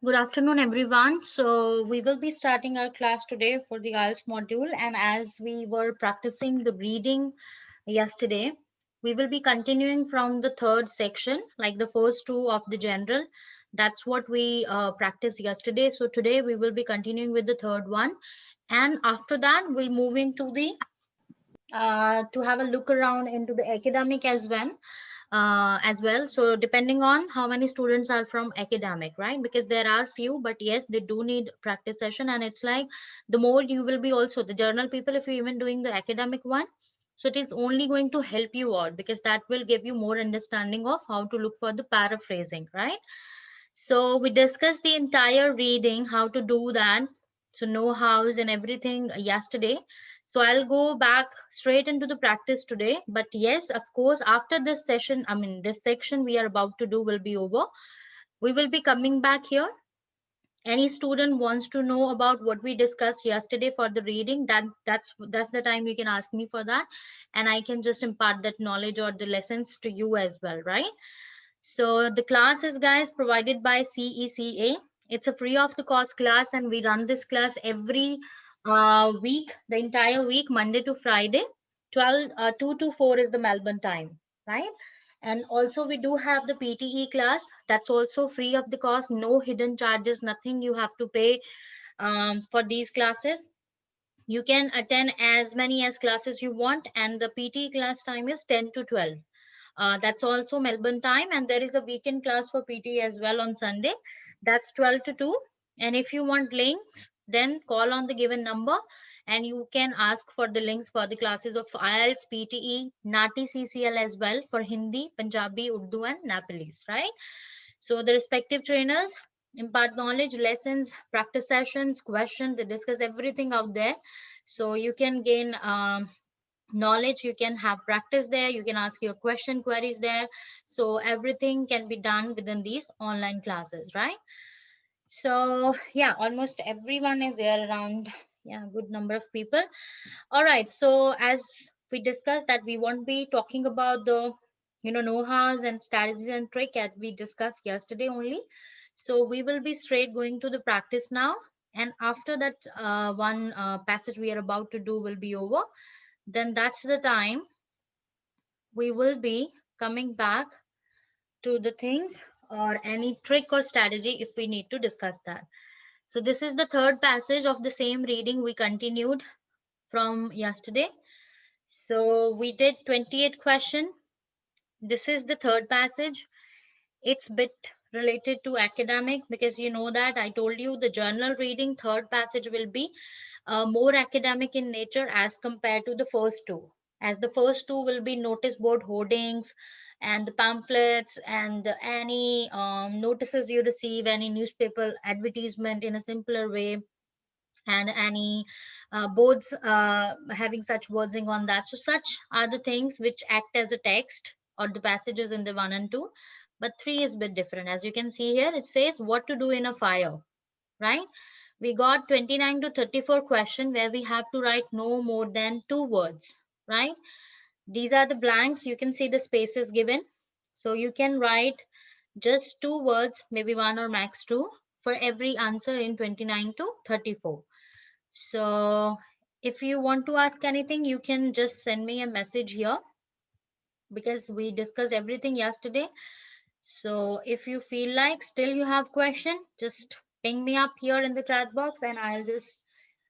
Good afternoon, everyone. So, we will be starting our class today for the IELTS module. And as we were practicing the reading yesterday, we will be continuing from the third section, like the first two of the general. That's what we practiced yesterday. So, today we will be continuing with the third one. And after that, we'll move into the to have a look around into the academic as well. So depending on how many students are from academic, right? Because there are few, but yes, they do need practice session. And it's like the more you will be also the journal people, if you're even doing the academic one, so it is only going to help you out because that will give you more understanding of how to look for the paraphrasing, right? So we discussed the entire reading, how to do that. So know hows and everything yesterday. So I'll go back straight into the practice today. But yes, of course, after this session, this section we are about to do will be over. We will be coming back here. Any student wants to know about what we discussed yesterday for the reading, that's the time you can ask me for that, and I can just impart that knowledge or the lessons to you as well, right? So the class is, guys, provided by CECA. It's a free of the cost class, and we run this class every week, the entire week, Monday to Friday. 2 to 4 is the Melbourne time, right? And also we do have the PTE class. That's also free of the cost, no hidden charges, nothing you have to pay for these classes. You can attend as many as classes you want, and the PTE class time is 10 to 12. That's also Melbourne time, and there is a weekend class for PT as well on Sunday. That's 12 to 2. And if you want links, then call on the given number and you can ask for the links for the classes of IELTS, PTE, NATI CCL as well for Hindi, Punjabi, Urdu, and Nepalese, right? So the respective trainers impart knowledge, lessons, practice sessions, questions, they discuss everything out there. So you can gain knowledge, you can have practice there, you can ask your question queries there, so everything can be done within these online classes, right? So yeah, almost everyone is there around, yeah, good number of people. All right, so as we discussed that we won't be talking about the know-hows and strategies and trick that we discussed yesterday only. So we will be straight going to the practice now, and after that one passage we are about to do will be over, then that's the time we will be coming back to the things or any trick or strategy if we need to discuss that. So this is the third passage of the same reading we continued from yesterday. So we did 28 question. This is the third passage. It's bit related to academic because you know that I told you the journal reading third passage will be more academic in nature as compared to the first two, as the first two will be notice board hoardings and the pamphlets and any notices you receive, any newspaper advertisement in a simpler way, and any boards having such wording on that. So such are the things which act as a text or the passages in the 1 and 2. But 3 is a bit different. As you can see here, it says what to do in a fire, right? We got 29 to 34 question where we have to write no more than 2 words, right? These are the blanks. You can see the spaces given. So you can write just 2 words, maybe one or max two, for every answer in 29 to 34. So if you want to ask anything, you can just send me a message here because we discussed everything yesterday. So if you feel like still you have question, just ping me up here in the chat box and I'll just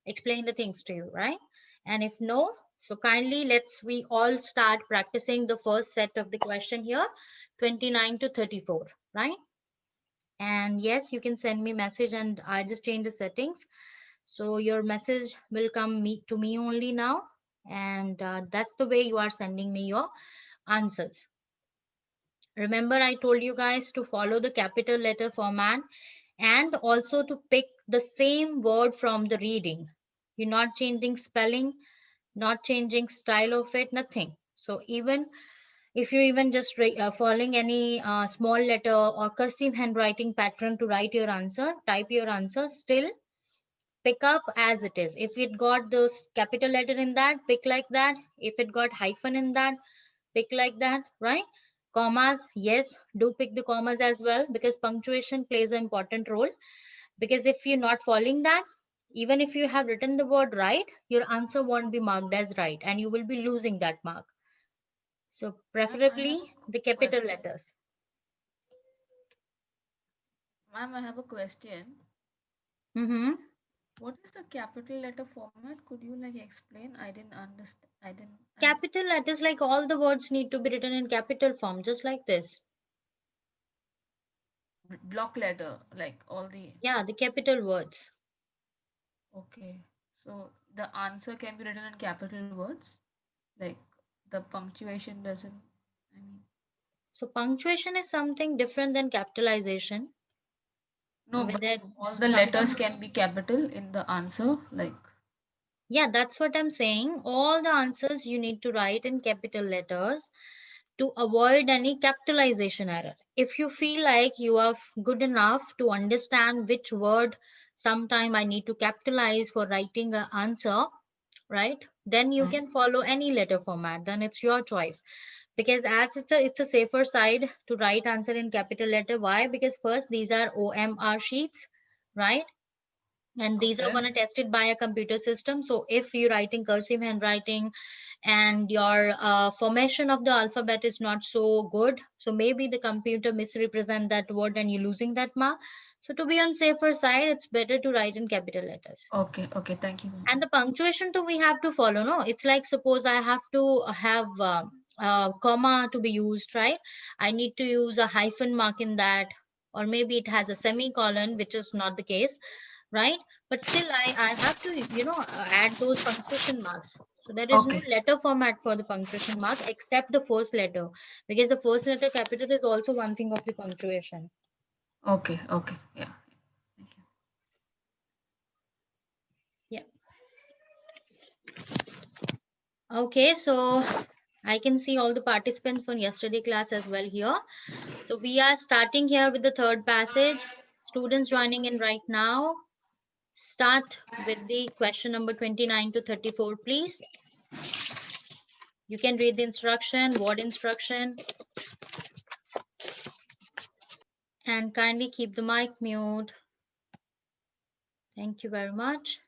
explain the things to you, right? And if no, so kindly we all start practicing the first set of the question here, 29 to 34, right? And yes, you can send me message and I just change the settings. So your message will come to me only now. And that's the way you are sending me your answers. Remember, I told you guys to follow the capital letter format and also to pick the same word from the reading. You're not changing spelling, not changing style of it, nothing. So even if you even just following any small letter or cursive handwriting pattern to write your answer, type your answer, still pick up as it is. If it got the capital letter in that, pick like that. If it got hyphen in that, pick like that, right? Commas, yes, do pick the commas as well, because punctuation plays an important role. Because if you're not following that, even if you have written the word right, your answer won't be marked as right and you will be losing that mark. So Ma'am, I have preferably a the capital question. letters. Ma'am, I have a question. Mm-hmm. What is the capital letter format? Could you like explain? I didn't understand. I didn't. Capital letters, like all the words need to be written in capital form, just like this. Block letter, like all the. Yeah, the capital words. Okay. So the answer can be written in capital words. Like the punctuation doesn't. I mean, So punctuation is something different than capitalization. no, With but it, all the letters can be capital in the answer. Like, yeah, that's what I'm saying. All the answers you need to write in capital letters to avoid any capitalization error. If you feel like you are good enough to understand which word sometime I need to capitalize for writing an answer, right? Then you can follow any letter format. Then it's your choice. Because as it's a safer side to write answer in capital letter. Why? Because first these are OMR sheets, right? And these are okay. going to tested by a computer system. So if you're writing cursive handwriting and your formation of the alphabet is not so good, so maybe the computer misrepresent that word and you're losing that mark. So to be on safer side, it's better to write in capital letters. Okay, okay, thank you. And the punctuation too we have to follow. No, it's like suppose I have to have comma to be used, right? I need to use a hyphen mark in that, or maybe it has a semicolon, which is not the case, right? But still I have to add those punctuation marks. So there is no Okay, letter format for the punctuation mark except the first letter, because the first letter capital is also one thing of the punctuation. okay, okay. Yeah, thank you. Yeah. Okay, so I can see all the participants from yesterday class as well here. So we are starting here with the third passage. Students joining in right now, start with the question number 29 to 34, please. You can read the instruction, word instruction, and kindly keep the mic mute. Thank you very much.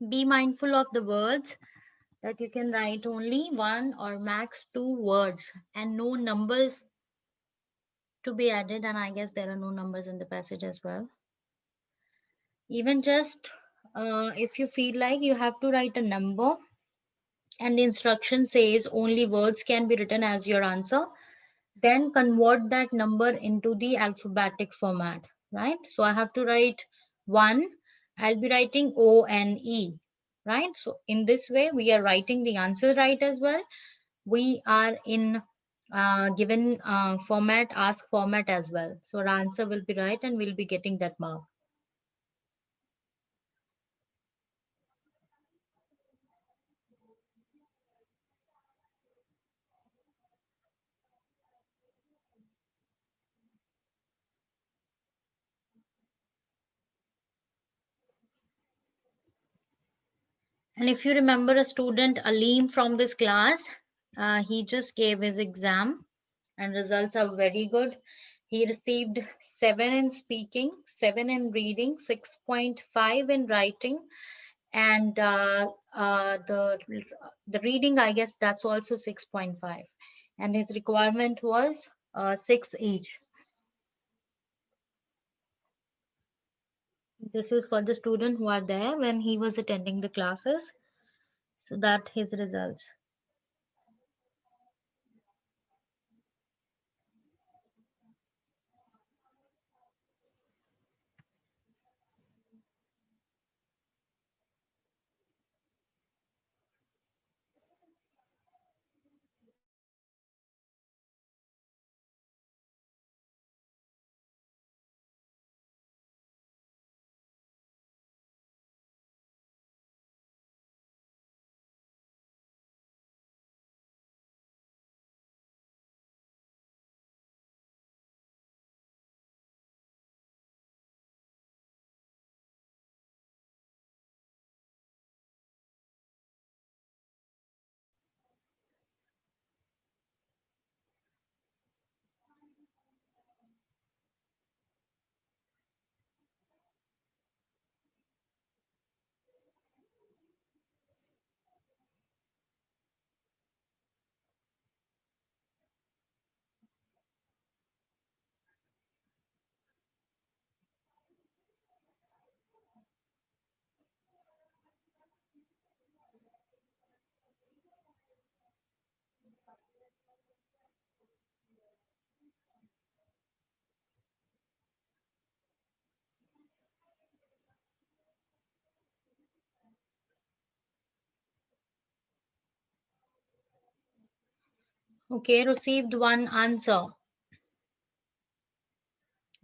Be mindful of the words, that you can write only one or max two words and no numbers to be added. And I guess there are no numbers in the passage as well. Even just if you feel like you have to write a number and the instruction says only words can be written as your answer, then convert that number into the alphabetic format, right? So I have to write 1, I'll be writing ONE, right? So in this way, we are writing the answer right as well. We are in given format, ask format as well. So our answer will be right and we'll be getting that mark. And if you remember a student, Aleem, from this class, he just gave his exam and results are very good. He received 7 in speaking, 7 in reading, 6.5 in writing, and the reading, I guess that's also 6.5. And his requirement was 6 each. This is for the student who are there when he was attending the classes. So that his results. Okay, received one answer.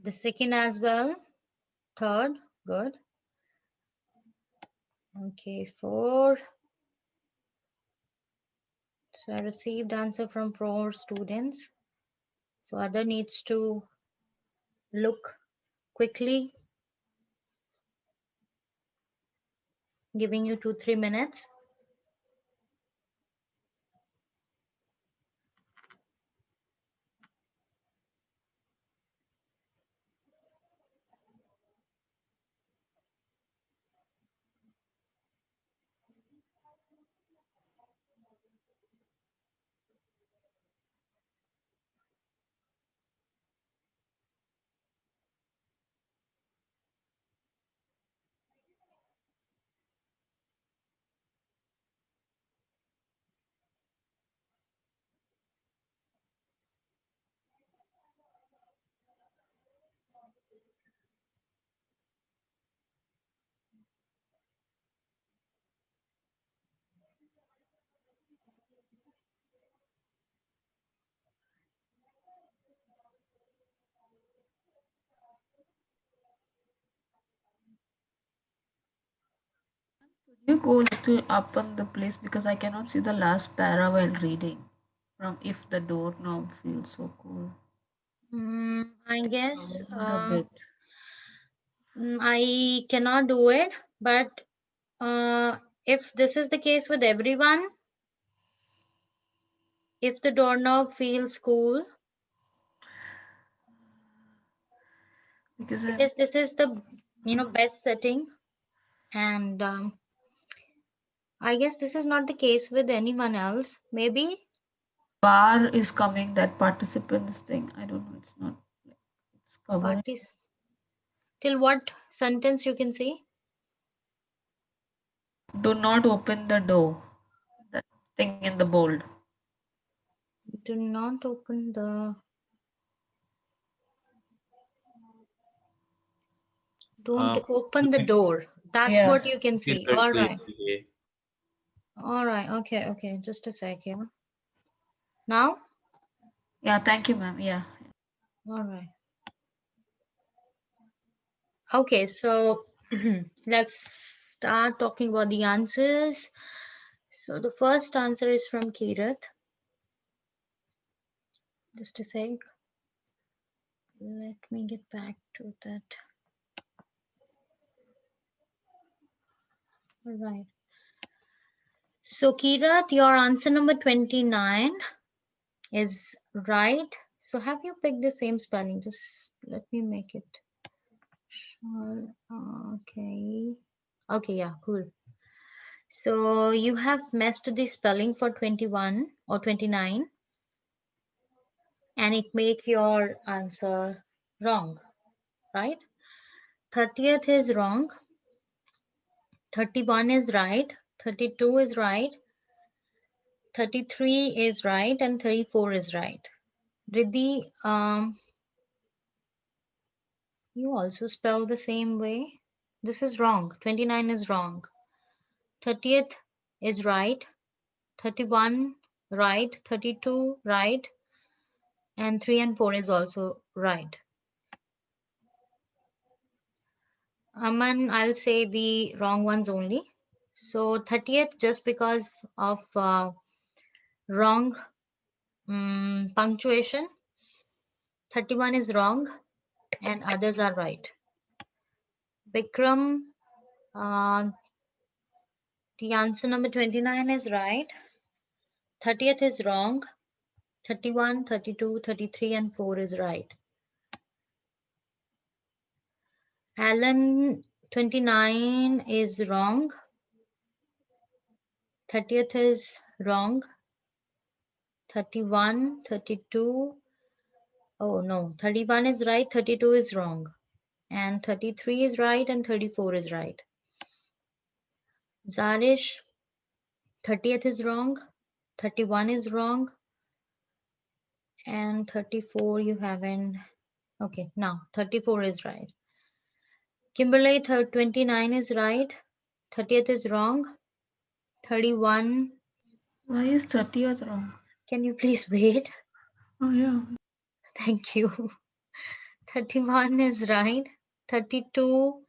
The second as well. Third, good. Okay, 4. So I received answer from 4 students. So other needs to look quickly, giving you 2-3 minutes. You go a little up on the place because I cannot see the last para while reading. From if the doorknob feels so cool. I guess Covered a bit. I cannot do it, but if this is the case with everyone, if the doorknob feels cool, Because because this is the best setting, and I guess this is not the case with anyone else. Maybe bar is coming, that participants thing. I don't know. It's not. It's covering. parties. Till what sentence you can see? Do not open the door. That thing in the bold. Do not open the. Don't open the door. That's Yeah. what you can Okay, see. All right. okay. All right. Okay. Just a sec here. Now? Yeah, thank you, ma'am. Yeah. All right. Okay, so let's start talking about the answers. So the first answer is from Kirat. Just a sec. Let me get back to that. All right. So Kirat, your answer number 29 is right. So have you picked the same spelling? Just let me make it sure. Okay. Okay, yeah, cool. So you have messed the spelling for 21 or 29 and it make your answer wrong, right? 30th is wrong. 31 is right. 32 is right. 33 is right and 34 is right. Riddhi, you also spell the same way. This is wrong. 29 is wrong. 30th is right. 31 right. 32 right. And 3 and 4 is also right. Aman, I'll say the wrong ones only. So 30th, just because of wrong punctuation. 31 is wrong and others are right. Vikram, uh, the answer number 29 is right. 30th is wrong. 31, 32, 33 and 4 is right. Alan, 29 is wrong. 30th is wrong. 31, 32. Oh no, 31 is right. 32 is wrong. And 33 is right and 34 is right. Zarish, 30th is wrong. 31 is wrong. And 34 you haven't. Okay, now 34 is right. Kimberly, 29 is right. 30th is wrong. 31. Why is 30th wrong? Can you please wait? Oh, yeah. Thank you. 31 is right. 32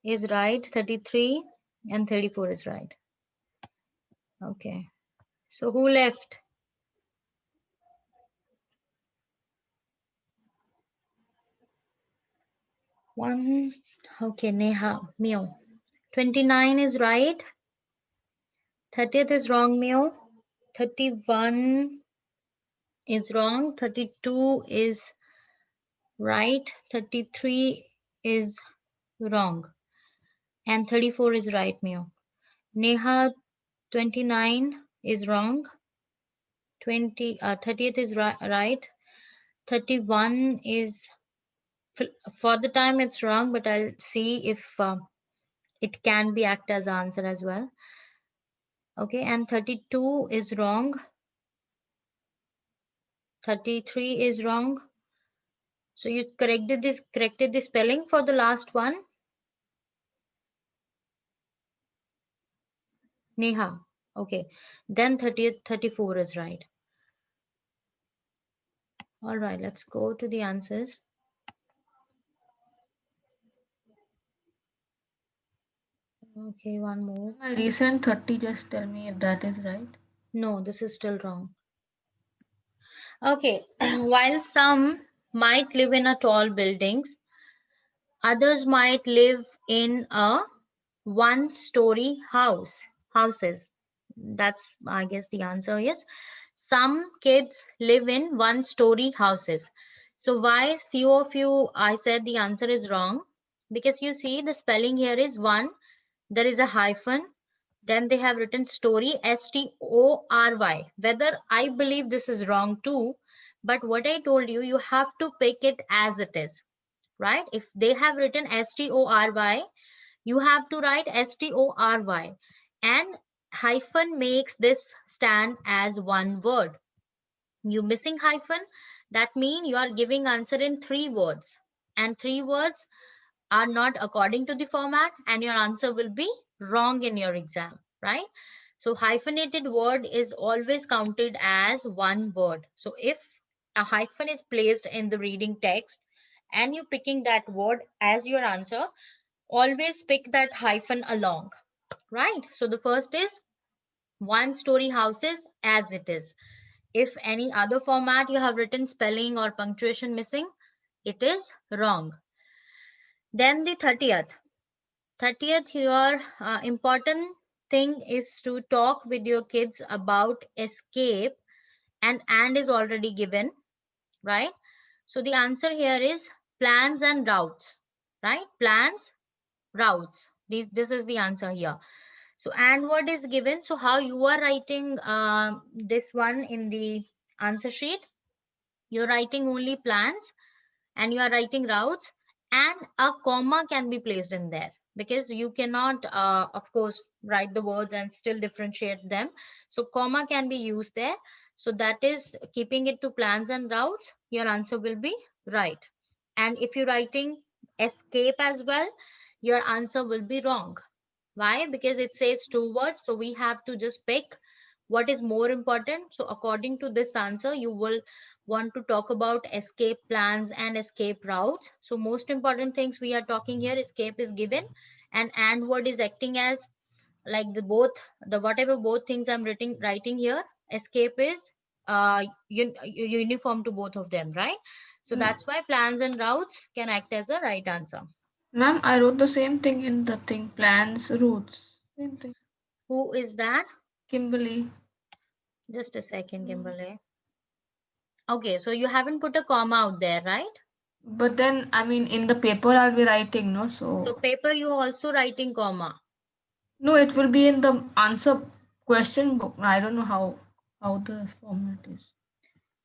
is right. 33 and 34 is right. Okay. So who left? One. Okay, Neha. Mio. 29 is right. 30th is wrong, Mio. 31 is wrong. 32 is right. 33 is wrong. And 34 is right, Mio. Neha, 29 is wrong. 30th is right. 31 is, for the time it's wrong, but I'll see if it can be act as answer as well. Okay, and 32 is wrong. 33 is wrong. So you corrected the spelling for the last one. Neha. Okay. Then 34 is right. All right, let's go to the answers. Okay, one more. My recent 30, just tell me if that is right. No, this is still wrong. Okay, while some might live in a tall buildings, others might live in a one-story houses. That's, I guess the answer is some kids live in one-story houses. So why few of you, I said the answer is wrong, because you see the spelling here is one, there is a hyphen, then they have written story, story. Whether I believe this is wrong too, but what I told you, you have to pick it as it is, right? If they have written story, you have to write story, and hyphen makes this stand as one word. You missing hyphen, that means you are giving answer in 3 words, and 3 words are not according to the format, and your answer will be wrong in your exam, right? So hyphenated word is always counted as one word. So if a hyphen is placed in the reading text and you're picking that word as your answer, always pick that hyphen along, right? So the first is one story houses as it is. If any other format you have written spelling or punctuation missing, it is wrong. Then the 30th your important thing is to talk with your kids about escape, and is already given, right? So the answer here is plans and routes, right? Plans, routes. This is the answer here. So and word is given. So how you are writing this one in the answer sheet, you're writing only plans and you are writing routes, and a comma can be placed in there because you cannot of course write the words and still differentiate them. So comma can be used there. So that is keeping it to plans and routes, your answer will be right. And if you're writing escape as well, your answer will be wrong. Why? Because it says two words, so we have to just pick what is more important. So according to this answer, you will want to talk about escape plans and escape routes. So most important things we are talking here, escape is given and word is acting as like the both, the whatever both things I'm writing here, escape is uniform to both of them, right? So that's why plans and routes can act as a right answer. Ma'am, I wrote the same thing in the thing, plans, routes. Same thing. Who is that? Kimberly. Just a second, Kimberly. Okay, so you haven't put a comma out there, right? But then, I mean, in the paper I'll be writing, no? So So, paper you also writing comma. no, it will be in the answer question book. I don't know how the format is.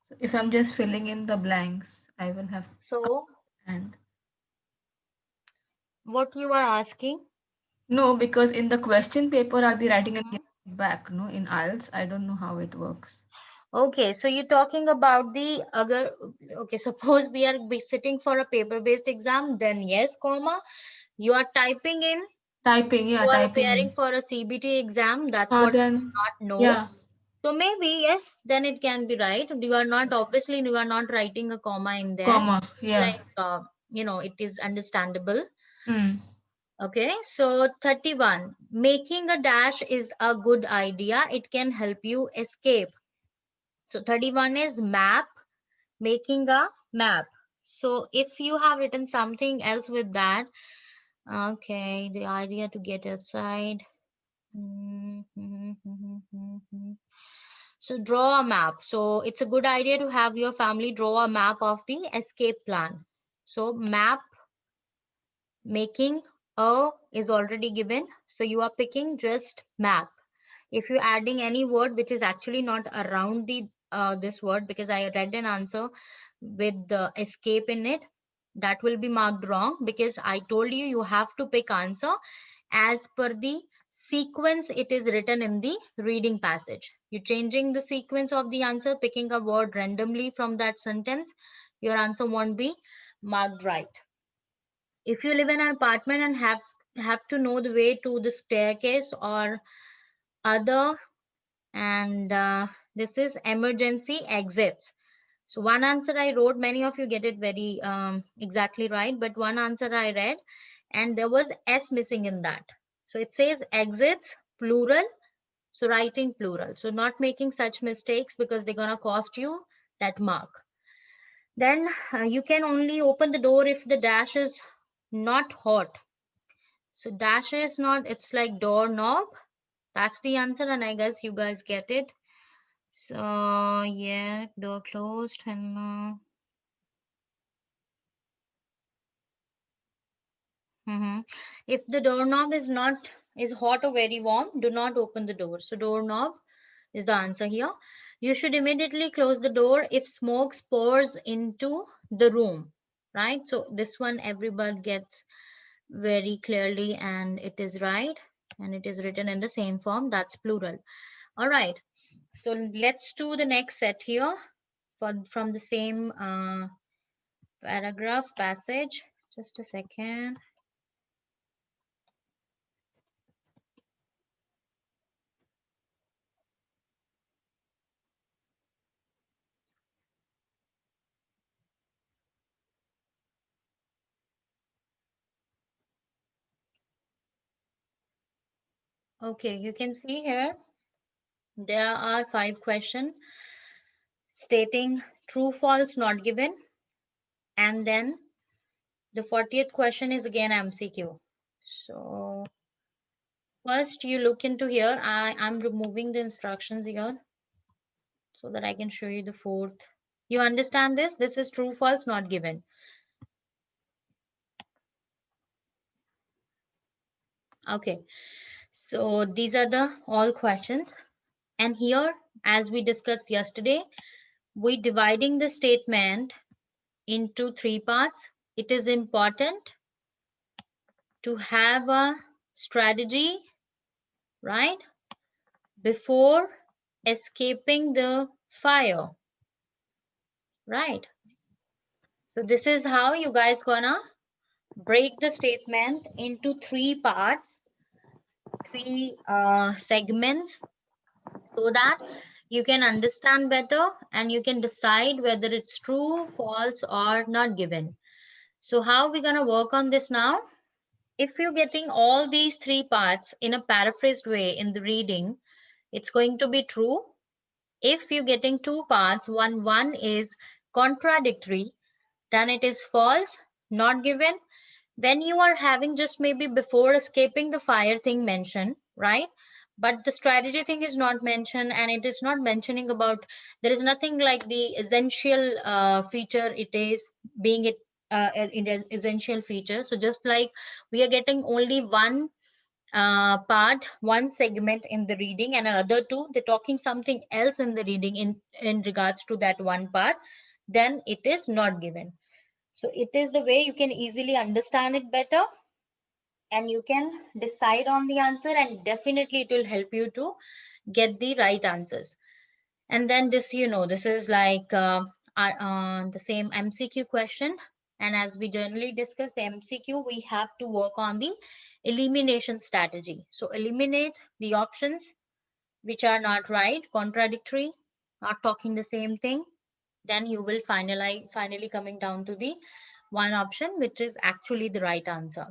So if I'm just filling in the blanks, I will have So and what you are asking? no, because in the question paper I'll be writing and Mhm. giving it back. No, in IELTS, I don't know how it works. Okay, so you're talking about the other. Okay, suppose we are be sitting for a paper-based exam, then yes, comma. You are typing in. Typing, yeah, You are typing appearing in. for a CBT exam. That's what you Then, do not know. yeah, So maybe yes, then it can be right. You are not obviously you are not writing a comma in there. comma, yeah. Like it is understandable. Mm. Okay, so 31. Making a dash is a good idea. It can help you escape. So 31 is map, making a map. So if you have written something else with that, okay, the idea to get outside. So draw a map. So it's a good idea to have your family draw a map of the escape plan. So map, making a is already given. So you are picking just map. If you're adding any word which is actually not around the this word, because I read an answer with the escape in it, that will be marked wrong, because I told you you have to pick answer as per the sequence it is written in the reading passage. You're changing the sequence of the answer, picking a word randomly from that sentence, your answer won't be marked right. If you live in an apartment and have to know the way to the staircase or other, and this is emergency exits. So one answer I wrote, many of you get it very exactly right, but one answer I read and there was s missing in that. So it says exits plural, so writing plural, so not making such mistakes because they're gonna cost you that mark. Then you can only open the door if the dash is not hot. So dash is not, it's like doorknob. That's the answer, and I guess you guys get it. So yeah, door closed and if the doorknob is hot or very warm, do not open the door. So doorknob is the answer here. You should immediately close the door if smoke pours into the room, right? So this one everybody gets very clearly, and it is right, and it is written in the same form. That's plural. All right. So let's do the next set here from the same paragraph passage. Just a second. Okay, you can see here there are 5 questions stating true, false, not given. And then the 40th question is again MCQ. So first you look into here. I'm removing the instructions here so that I can show you the fourth. You understand this? This is true, false, not given. Okay. So these are the all questions. And here, as we discussed yesterday, we dividing the statement into 3 parts. It is important to have a strategy, right, before escaping the fire, right? So this is how you guys gonna break the statement into 3 parts, 3 segments, so that you can understand better and you can decide whether it's true, false, or not given. So how we gonna work on this now? If you're getting all these 3 parts in a paraphrased way in the reading, it's going to be true. If you're getting 2 parts, one is contradictory, then it is false, not given. When you are having just maybe before escaping the fire thing mentioned, right? But the strategy thing is not mentioned, and it is not mentioning about, there is nothing like the essential feature it is being it an essential feature. So just like we are getting only one part, one segment in the reading, and another two they're talking something else in the reading in regards to that one part, then it is not given. So it is the way you can easily understand it better and you can decide on the answer, and definitely it will help you to get the right answers. And then this, this is like the same MCQ question. And as we generally discuss the MCQ, we have to work on the elimination strategy. So eliminate the options which are not right, contradictory, not talking the same thing. Then you will finally coming down to the one option which is actually the right answer.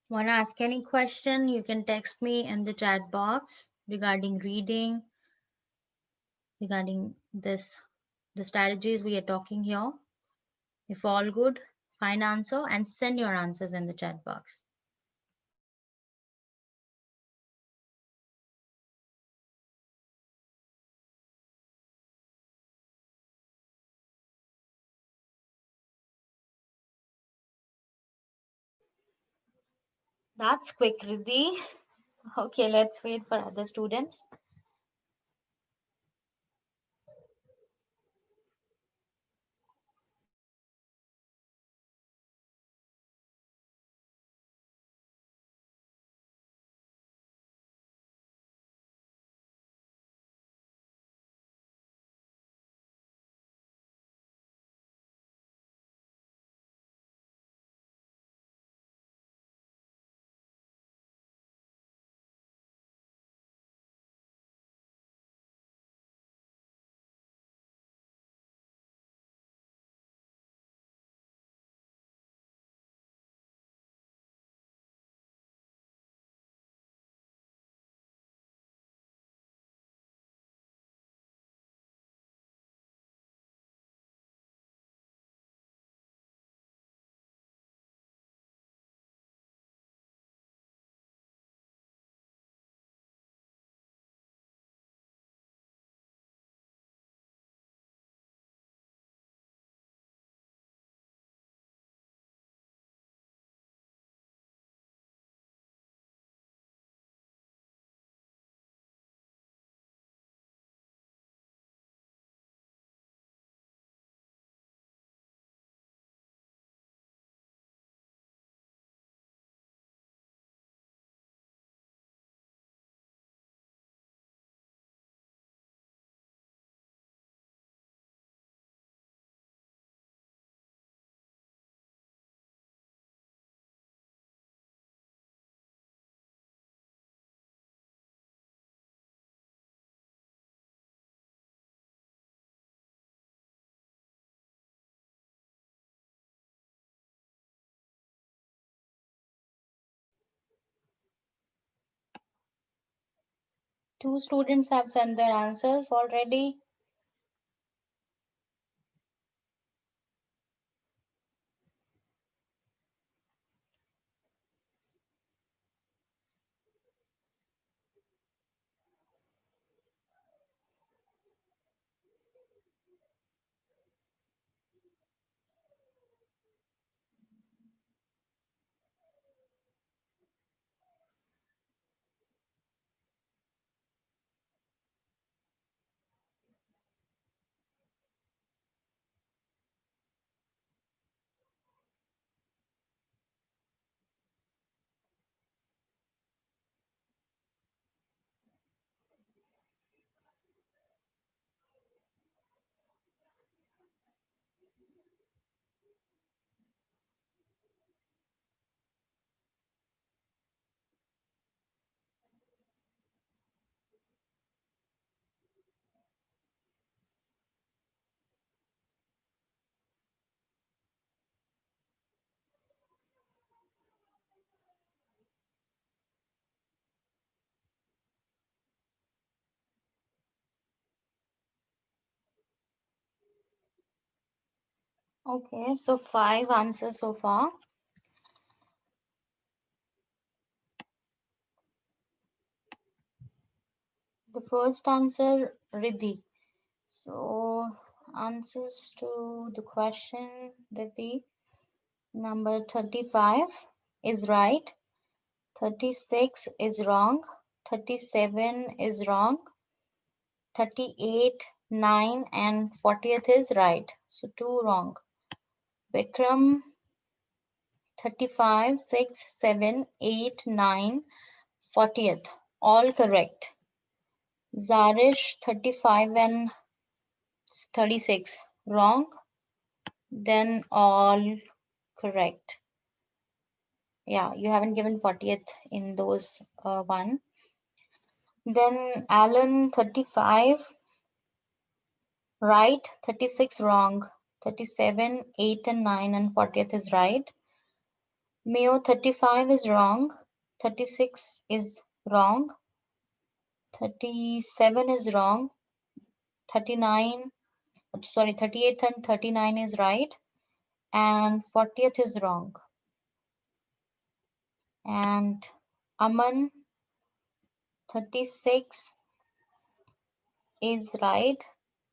Want to ask any question, you can text me in the chat box regarding reading, regarding this, the strategies we are talking here. If all good, find answer and send your answers in the chat box. That's quick, Riddhi. Okay, let's wait for other students. 2 students have sent their answers already. Okay, so 5 answers so far. The first answer, Riddhi. So answers to the question, Riddhi. Number 35 is right. 36 is wrong. 37 is wrong. 38, 9 and 40th is right. So 2 wrong. Vikram, 35, 6, 7, 8, 9, 40th. All correct. Zarish, 35 and 36. Wrong. Then all correct. Yeah, you haven't given 40th in those one. Then Alan, 35 right, 36 wrong, 37, 8 and 9 and 40th is right. Mayo, 35 is wrong, 36 is wrong, 37 is wrong, 39, sorry, 38 and 39 is right, and 40th is wrong. And Aman, 36 is right.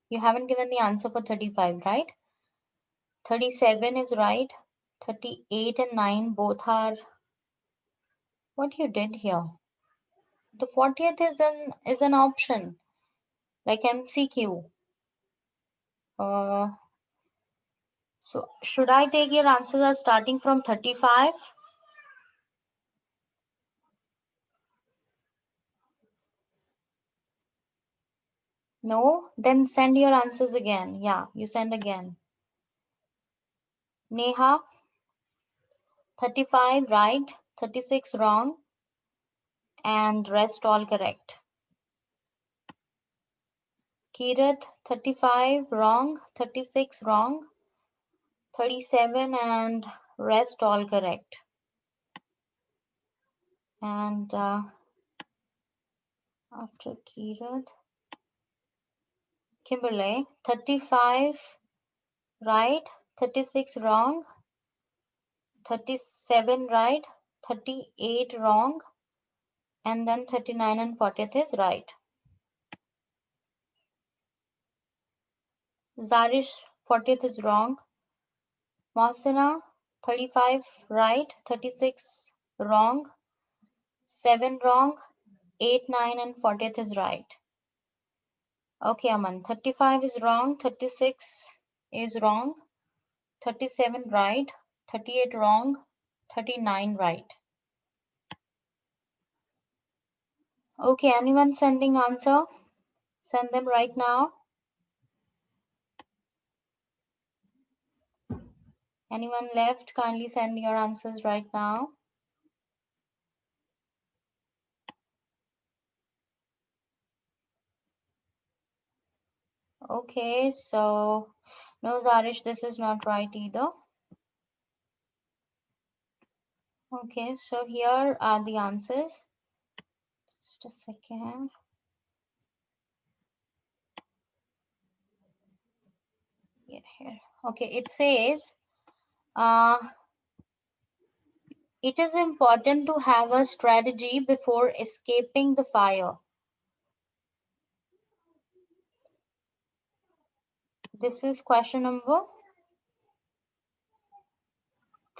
You haven't given the answer for 35, right? 37 is right. 38 and 9 both are. What you did here? The 40th is an option, like MCQ. So should I take your answers as starting from 35? No? Then send your answers again. Yeah, you send again. Neha, 35 right, 36 wrong, and rest all correct. Kirat, 35 wrong, 36 wrong, 37 and rest all correct. And after Kirat, Kimberly, 35 right, 36 wrong, 37 right, 38 wrong, and then 39 and 40th is right. Zarish, 40th is wrong. Mohsina, 35 right, 36 wrong, 7 wrong, 8, 9 and 40th is right. Okay, Aman, 35 is wrong, 36 is wrong, 37 right, 38 wrong, 39 right. Okay, anyone sending answer? Send them right now. Anyone left? Kindly send your answers right now. Okay, so no, Zarish, this is not right either. Okay, so here are the answers. Just a second. here. Okay, it says, uh, it is important to have a strategy before escaping the fire. This is question number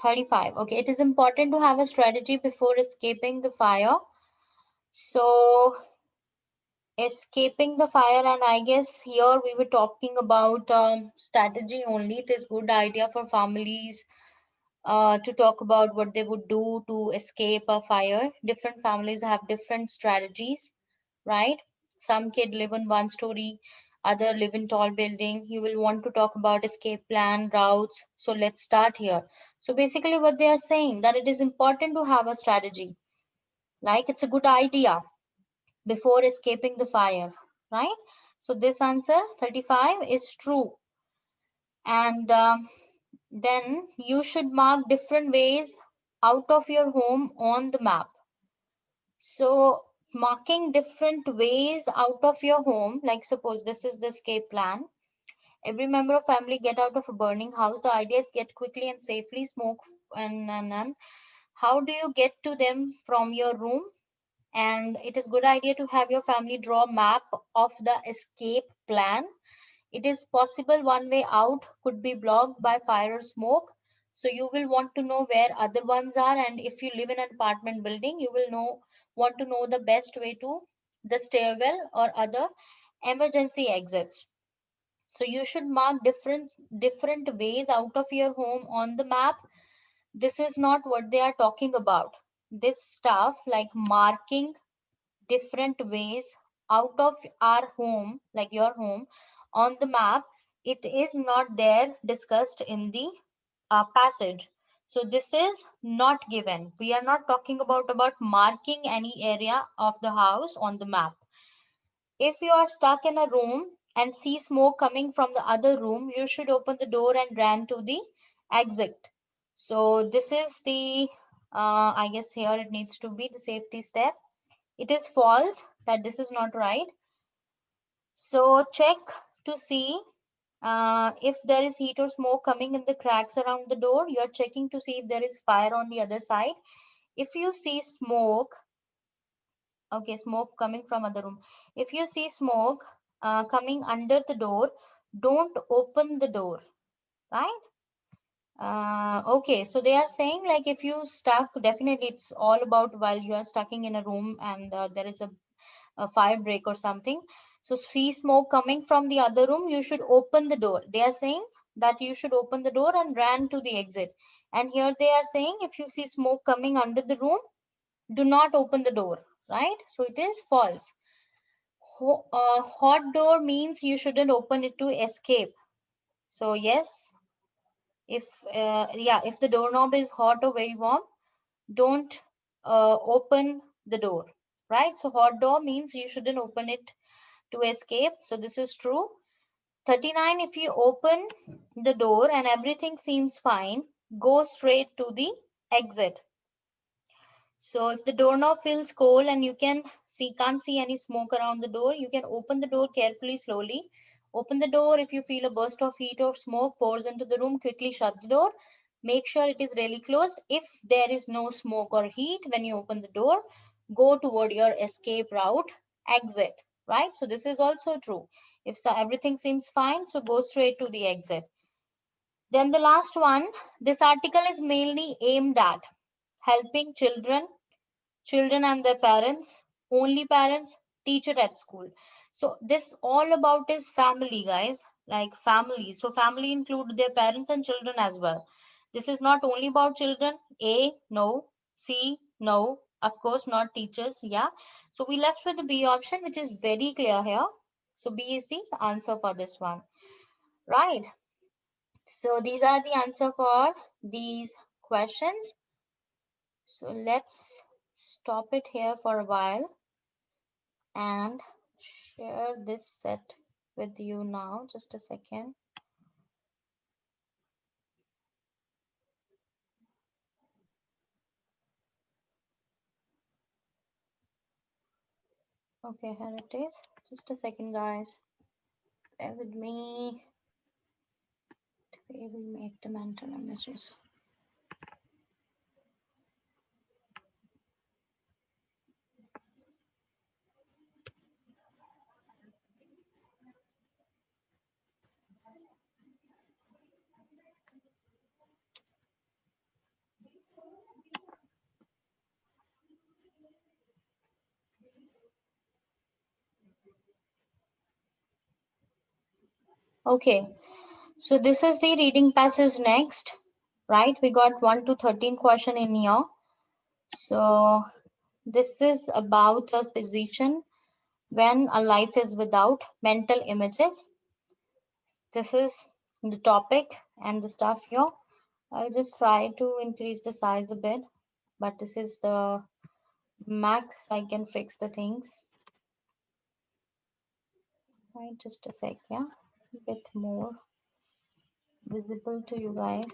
35. Okay, it is important to have a strategy before escaping the fire. So, escaping the fire, and I guess here we were talking about strategy only. It is good idea for families to talk about what they would do to escape a fire. Different families have different strategies, right? Some kid live in one story, other live in tall building. You will want to talk about escape plan, routes. So let's start here. So basically what they are saying, that it is important to have a strategy. Like it's a good idea before escaping the fire, right? So this answer 35 is true. And then you should mark different ways out of your home on the map. So marking different ways out of your home, like suppose this is the escape plan. Every member of family get out of a burning house. The idea is get quickly and safely, smoke and how do you get to them from your room? And it is good idea to have your family draw a map of the escape plan. It is possible one way out could be blocked by fire or smoke. So you will want to know where other ones are, and if you live in an apartment building, you will want to know the best way to the stairwell or other emergency exits. So you should mark different ways out of your home on the map. This is not what they are talking about. This stuff like marking different ways out of our home, like your home, on the map, it is not there discussed in the passage. So this is not given. We are not talking about marking any area of the house on the map. If you are stuck in a room and see smoke coming from the other room, you should open the door and run to the exit. So this is the I guess here it needs to be the safety step. It is false, that this is not right. So check to see if there is heat or smoke coming in the cracks around the door. You are checking to see if there is fire on the other side. If you see smoke, okay, smoke coming from other room. If you see smoke coming under the door, don't open the door, right? Okay, so they are saying like if you stuck, definitely it's all about while you are stuck in a room and there is a fire break or something. So see smoke coming from the other room, you should open the door. They are saying that you should open the door and run to the exit. And here they are saying if you see smoke coming under the room, do not open the door, right? So it is false. Hot door means you shouldn't open it to escape. So yes, if if the doorknob is hot or very warm, don't open the door, right? So hot door means you shouldn't open it to escape. So this is true. 39, if you open the door and everything seems fine, go straight to the exit. So if the doorknob feels cold and you can't see any smoke around the door, you can open the door carefully, slowly. Open the door. If you feel a burst of heat or smoke pours into the room, quickly shut the door. Make sure it is really closed. If there is no smoke or heat when you open the door, go toward your escape route, exit, right? So this is also true. If everything seems fine, so go straight to the exit. Then the last one, this article is mainly aimed at helping children and their parents, only parents, teacher at school. So this all about is family, guys, like family. So family include their parents and children as well. This is not only about children. A, no. C, no. Of course, not teachers. Yeah. So we left with the B option, which is very clear here. So B is the answer for this one. Right. So these are the answer for these questions. So let's stop it here for a while and share this set with you now. Just a second. Okay, here it is. Just a second, guys. Bear with me. They will make the mental images. Okay, so this is the reading passage next, right? We got 1 to 13 question in here. So this is about a position when a life is without mental images. This is the topic and the stuff here. I'll just try to increase the size a bit, but this is the Mac. I can fix the things. Right, just a sec, yeah. A bit more visible to you guys.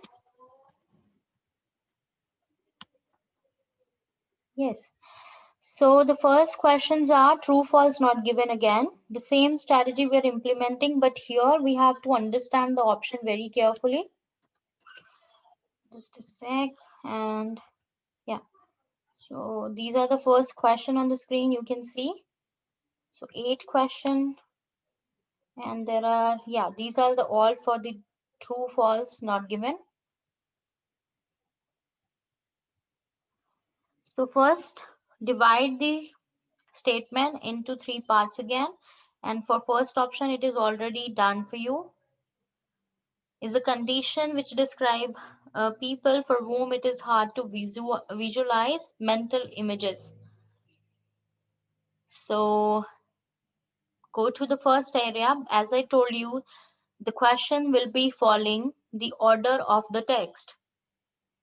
Yes. So the first questions are true, false, not given again. The same strategy we're implementing, but here we have to understand the option very carefully. Just a sec, and yeah. So these are the first question on the screen you can see. So 8 question, and there are, yeah, these are the all for the true, false, not given. So first, divide the statement into 3 parts again. And for first option, it is already done for you. Is a condition which describe people for whom it is hard to visualize mental images. So go to the first area. As I told you, the question will be following the order of the text.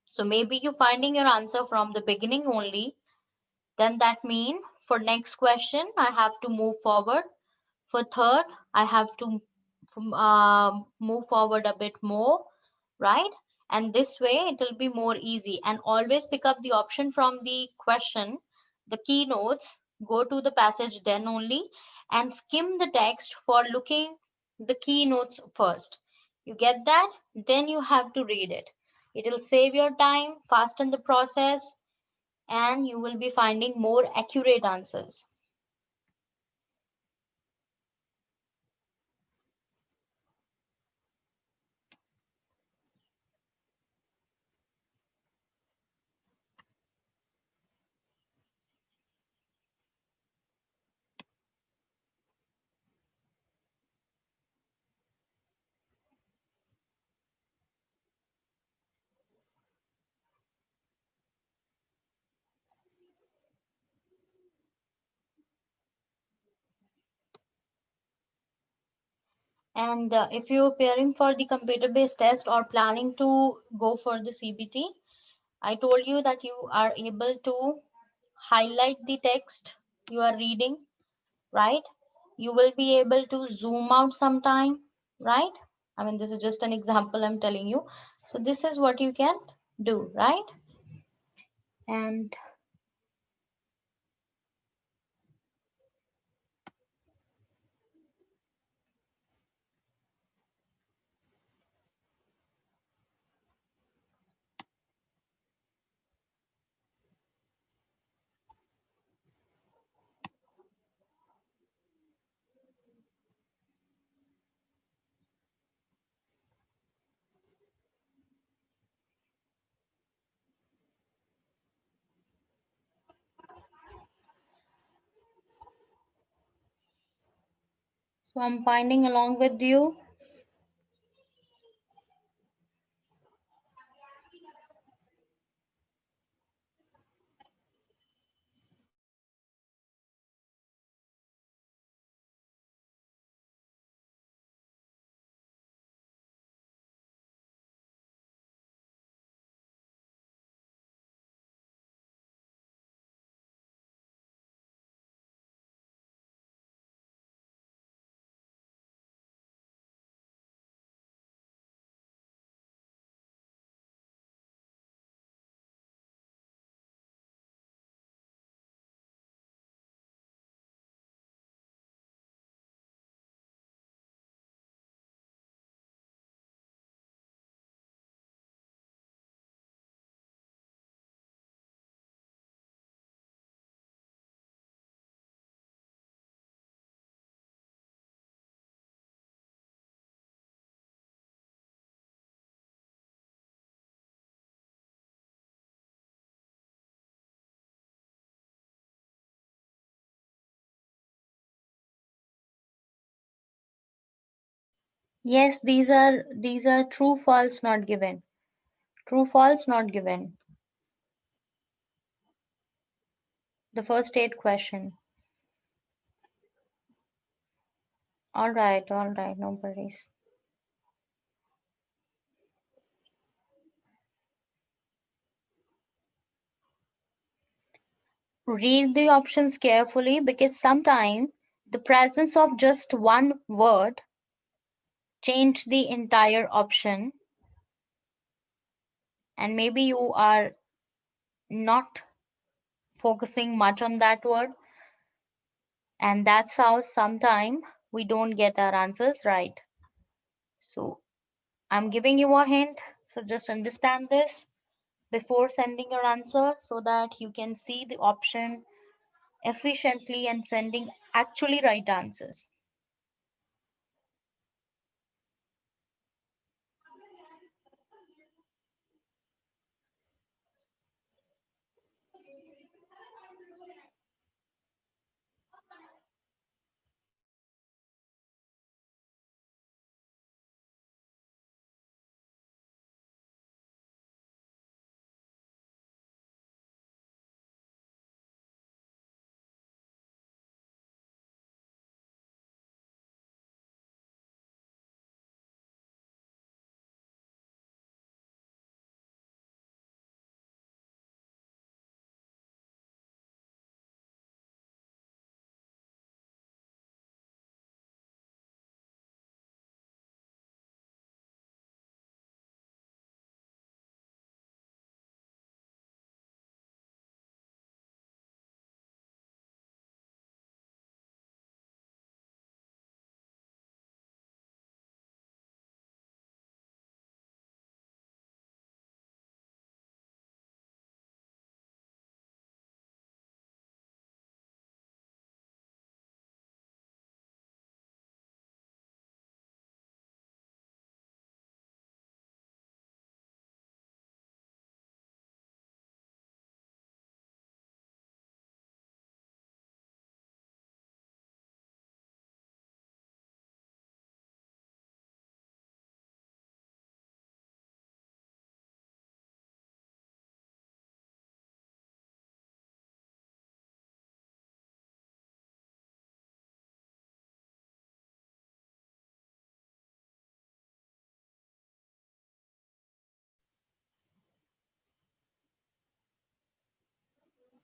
So maybe you're finding your answer from the beginning only. Then that means for next question, I have to move forward. For third, I have to move forward a bit more, right? And this way it will be more easy. And always pick up the option from the question, the keynotes, go to the passage then only, and skim the text for looking the keynotes first. You get that? Then you have to read it. It will save your time, fasten the process, and you will be finding more accurate answers. And if you're preparing for the computer-based test or planning to go for the CBT, I told you that you are able to highlight the text you are reading, right? You will be able to zoom out sometime, right? I mean, this is just an example I'm telling you. So this is what you can do, right? And so I'm finding along with you. Yes, these are true, false, not given. True, false, not given. The first eight question. All right, no worries. Read the options carefully because sometimes the presence of just one word change the entire option, and maybe you are not focusing much on that word, and that's how sometime we don't get our answers right. So I'm giving you a hint, so just understand this before sending your answer so that you can see the option efficiently and sending actually right answers.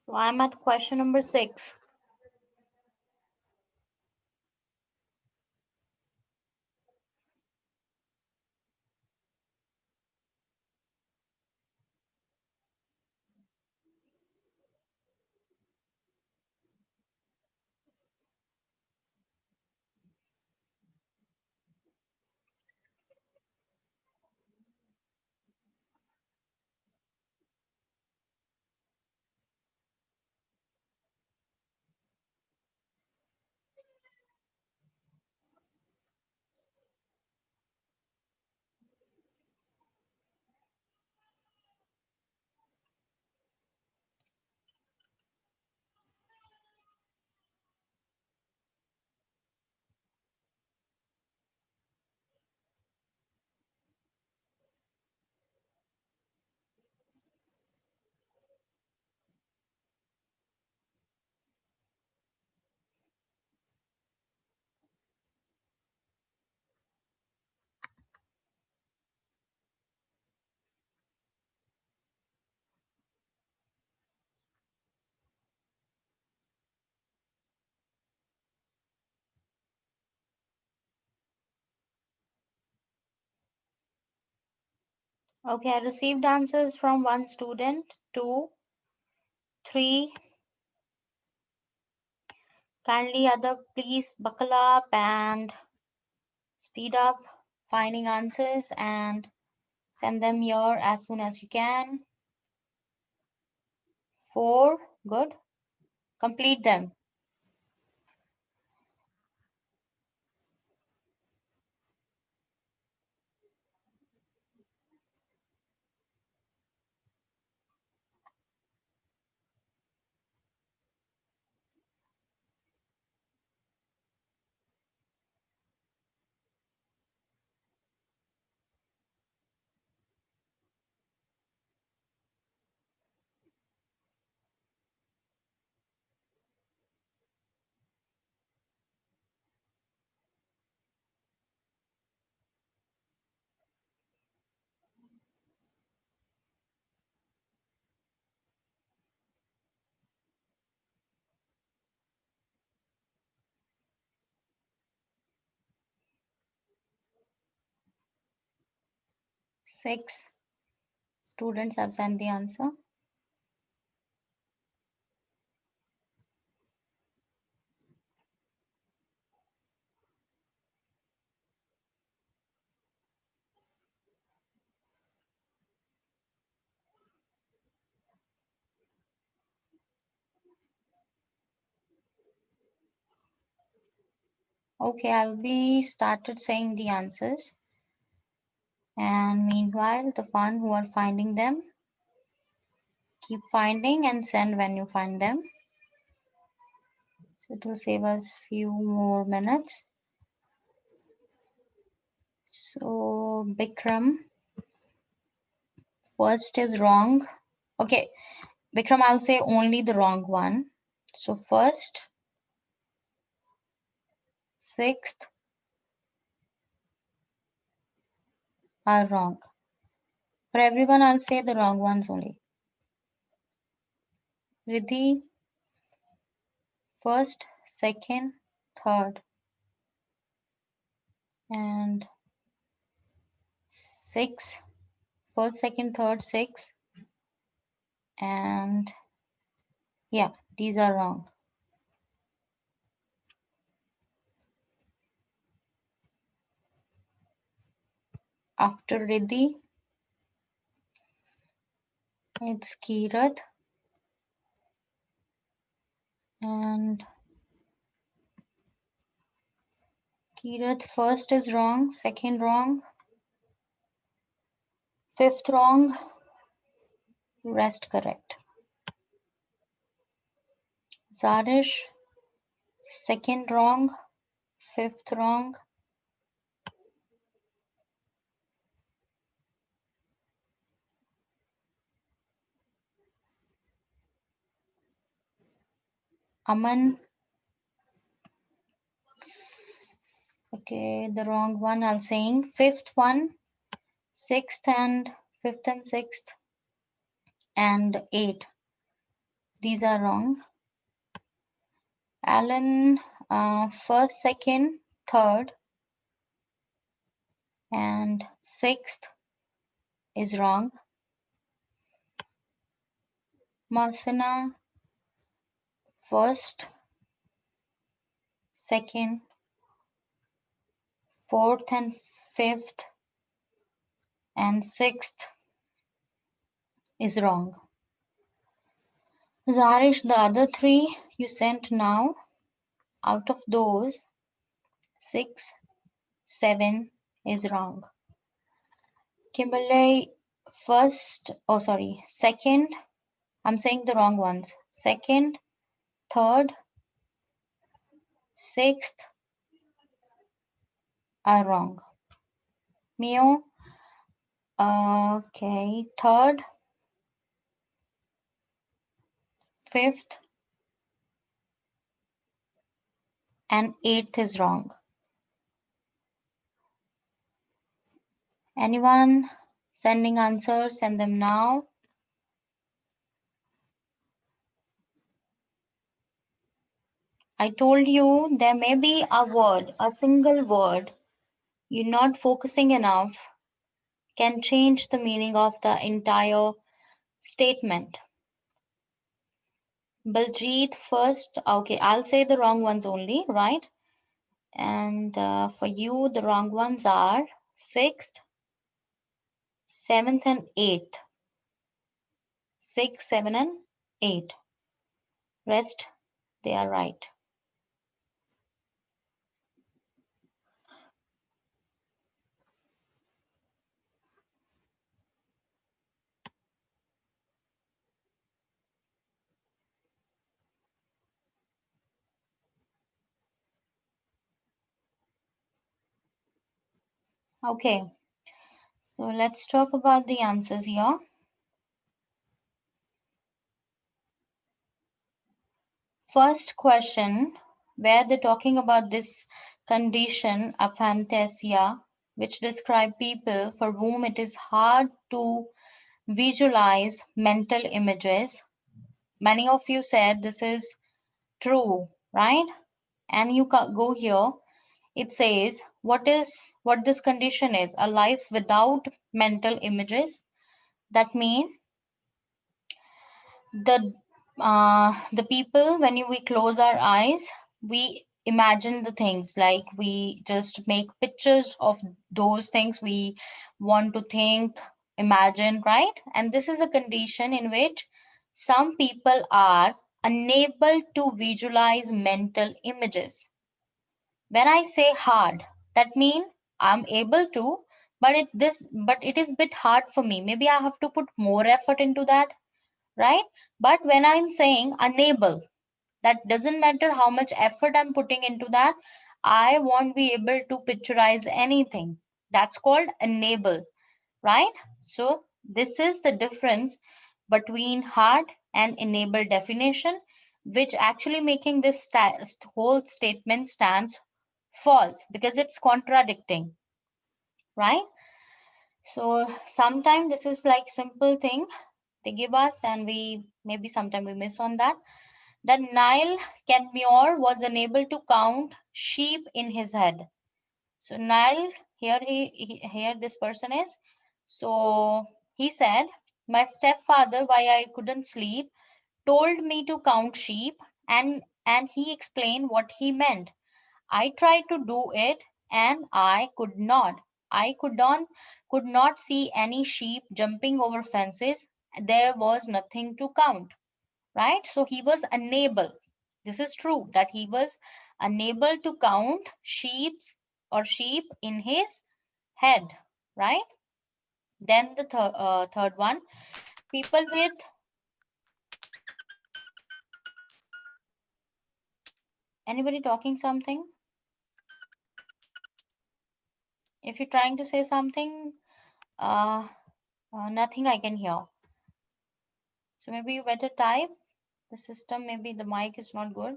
So I'm at question number 6. Okay, I received answers from one student, two, three. Kindly other please buckle up and speed up finding answers and send them here as soon as you can. 4, good. Complete them. 6 students have sent the answer. Okay, I'll be started saying the answers. And meanwhile, the one who are finding them, keep finding and send when you find them. So it will save us few more minutes. So Bikram, first is wrong. Okay, Bikram, I'll say only the wrong one. So first, sixth are wrong. For everyone, I'll say the wrong ones only. Riddhi, first, second, third, and six. First, second, third, six, and yeah, these are wrong. After Riddhi, it's Kirat, and Kirat first is wrong, second wrong, fifth wrong, rest correct. Zarish, second wrong, fifth wrong. Aman, okay, the wrong one I'll saying. Fifth one, sixth and fifth and sixth, and eight. These are wrong. Alan, first, second, third, and sixth is wrong. Masana, first, second, fourth and fifth, and sixth is wrong. Zarish, the other three you sent now, out of those, 6, 7 is wrong. Kimberly, second, I'm saying the wrong ones. Second, third, sixth are wrong. Mio, okay, third, fifth, and eighth is wrong. Anyone sending answers? Send them now. I told you there may be a word, a single word, you're not focusing enough, can change the meaning of the entire statement. Baljeet first, okay, I'll say the wrong ones only, right? And for you, the wrong ones are 6th, 7th, and 8th. 6, 7, and 8. Rest, they are right. Okay, so let's talk about the answers here. First question, where they're talking about this condition, aphantasia, which describe people for whom it is hard to visualize mental images. Many of you said this is true, right? And you go here, it says what this condition is: a life without mental images. That means the people, when we close our eyes, we imagine the things, like we just make pictures of those things we want to think, imagine, right? And this is a condition in which some people are unable to visualize mental images. When I say hard, that means I'm able to, but it is bit hard for me. Maybe I have to put more effort into that, right? But when I'm saying unable, that doesn't matter how much effort I'm putting into that, I won't be able to picturize anything. That's called unable, right? So this is the difference between hard and enable definition, which actually making this whole statement stands false because it's contradicting, right? So sometimes this is like simple thing they give us, and we maybe sometime we miss on that. The Nile Kenmure was unable to count sheep in his head. So Nile, here this person is. So he said, my stepfather, why I couldn't sleep, told me to count sheep, and he explained what he meant. I tried to do it and I could not. I could not see any sheep jumping over fences. There was nothing to count, right? So he was unable. This is true that he was unable to count sheep in his head, right? Then the third one, people with, anybody talking something? If you're trying to say something, nothing I can hear. So maybe you better type. The system, maybe the mic is not good.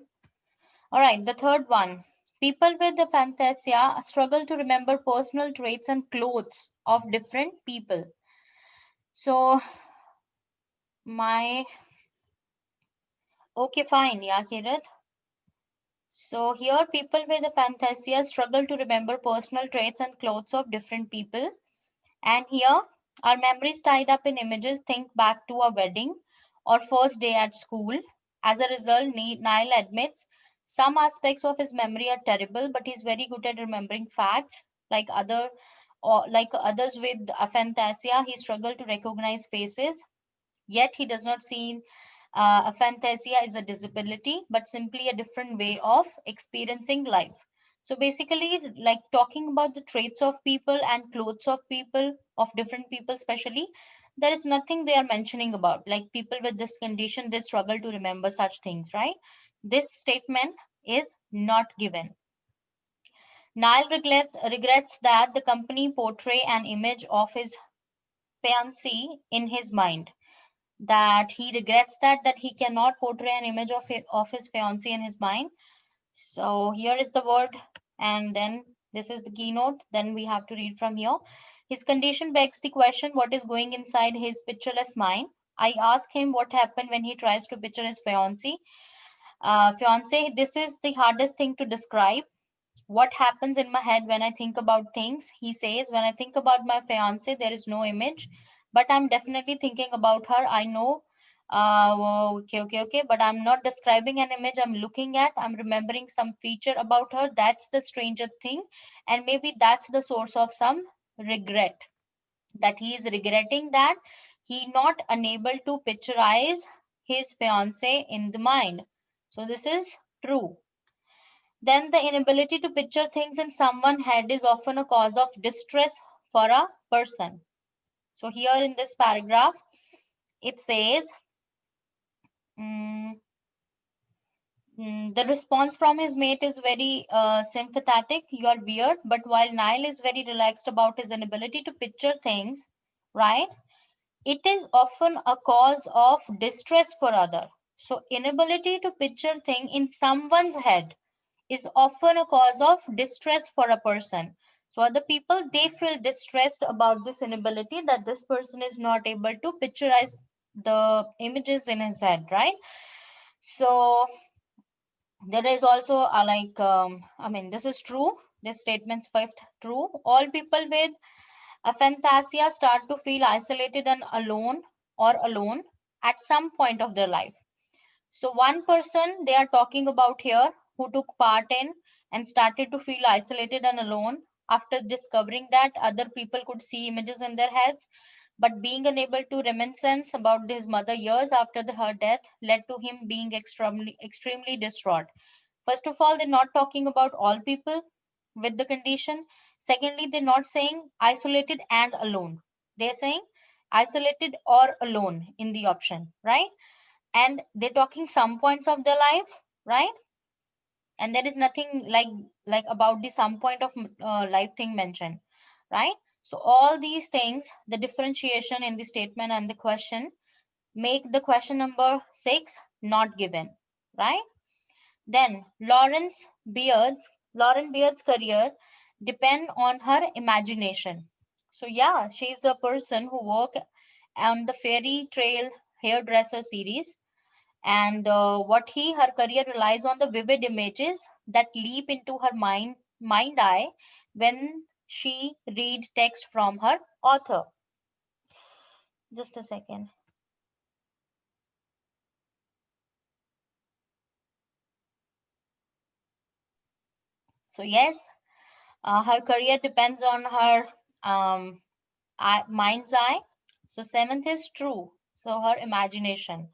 All right, the third one. People with aphantasia struggle to remember personal traits and clothes of different people. So my, okay, fine, yeah, Kirat. So here people with aphantasia struggle to remember personal traits and clothes of different people. And here our memories tied up in images think back to a wedding or first day at school. As a result, Nile admits some aspects of his memory are terrible, but he's very good at remembering facts. Like others with aphantasia, he struggled to recognize faces. Yet he does not see aphantasia is a disability, but simply a different way of experiencing life. So basically, like talking about the traits of people and clothes of people, of different people, especially, there is nothing they are mentioning about. Like people with this condition, they struggle to remember such things, right? This statement is not given. Nile regrets that the company portray an image of his fiancée in his mind, that he regrets that he cannot portray an image of his fiancée in his mind. So here is the word, and then this is the keynote. Then we have to read from here. His condition begs the question, what is going inside his pictureless mind? I ask him what happened when he tries to picture his fiancée. This is the hardest thing to describe. What happens in my head when I think about things? He says, when I think about my fiance, there is no image, but I'm definitely thinking about her. I know, okay, but I'm not describing an image I'm looking at. I'm remembering some feature about her. That's the stranger thing. And maybe that's the source of some regret, that he is regretting that he not unable to picturize his fiance in the mind. So this is true. Then the inability to picture things in someone's head is often a cause of distress for a person. So here in this paragraph, it says, the response from his mate is very sympathetic. You are weird. But while Nile is very relaxed about his inability to picture things, right? It is often a cause of distress for other. So inability to picture thing in someone's head is often a cause of distress for a person. So other people, they feel distressed about this inability, that this person is not able to picturize the images in his head, right? So there is also I mean, this is true. This statement's fifth true. All people with aphantasia start to feel isolated and alone at some point of their life. So one person they are talking about here who took part in and started to feel isolated and alone after discovering that other people could see images in their heads, but being unable to reminiscence about his mother years after her death led to him being extremely distraught. First of all, they're not talking about all people with the condition. Secondly, they're not saying isolated and alone. They're saying isolated or alone in the option, right? And they're talking some points of their life, right? And there is nothing like about the some point of life thing mentioned, right? So all these things, the differentiation in the statement and the question, make the question number 6 not given, right? Then Lauren Beard's career depend on her imagination. So yeah, she's a person who worked on the Fairy Trail Hairdresser series, and her career relies on the vivid images that leap into her mind eye when she read text from her author. Just a second. So yes, her career depends on her um, mind's eye. So seventh is true. So her imagination.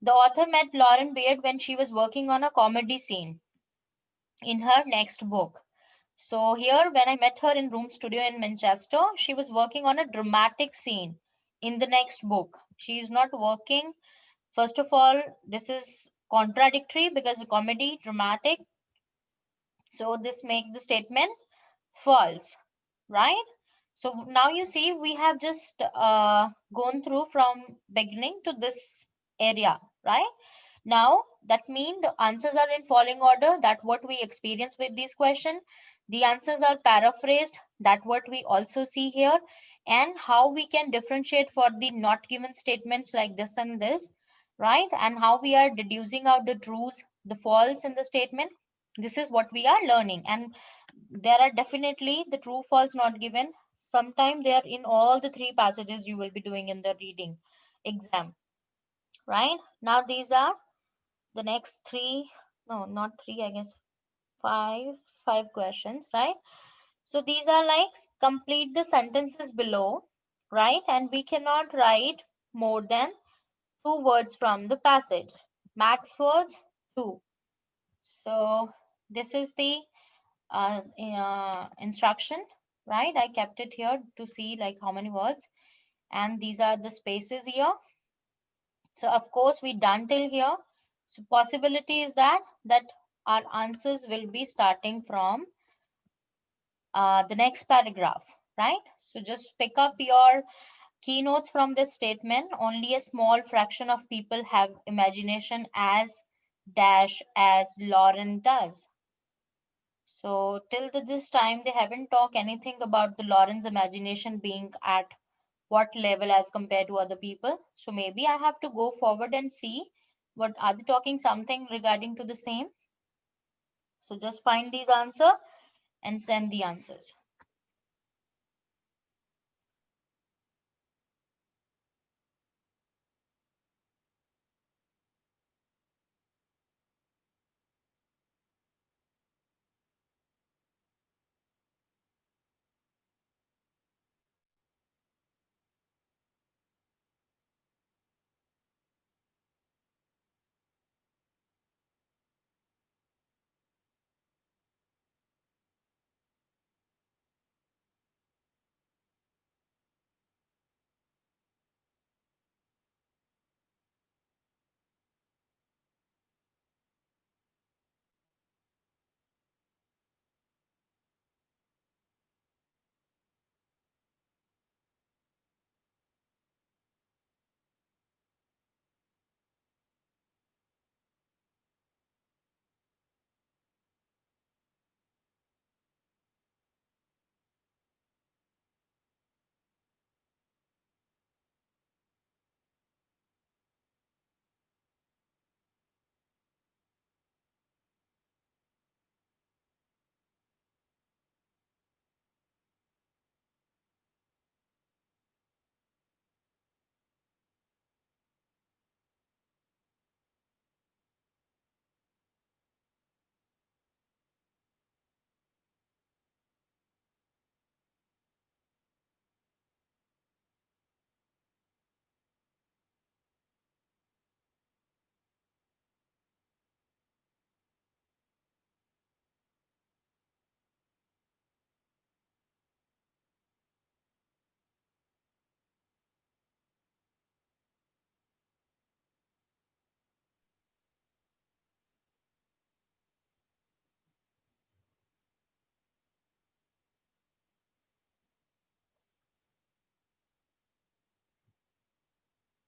The author met Lauren Beard when she was working on a comedy scene in her next book. So here, when I met her in Room Studio in Manchester, she was working on a dramatic scene in the next book. She is not working. First of all, this is contradictory because a comedy, dramatic. So this makes the statement false, right? So now you see we have just gone through from beginning to this area, right? Now that means the answers are in falling order. That what we experience with these questions. The answers are paraphrased. That what we also see here, and how we can differentiate for the not given statements like this and this, right? And how we are deducing out the truths, the false in the statement. This is what we are learning, and there are definitely the true false not given. Sometimes they are in all the three passages you will be doing in the reading exam, right? Now these are the next three, no, not three, I guess five, five questions, right? So these are like complete the sentences below, right? And we cannot write more than two words from the passage. Max words, two. So this is the instruction, right? I kept it here to see like how many words, and these are the spaces here. So of course we done till here. So possibility is that our answers will be starting from the next paragraph, right? So just pick up your keynotes from this statement. Only a small fraction of people have imagination as dash as Lauren does. So till this time, they haven't talked anything about the Lauren's imagination being at what level as compared to other people. So maybe I have to go forward and see what are they talking something regarding to the same. So just find these answer and send the answers.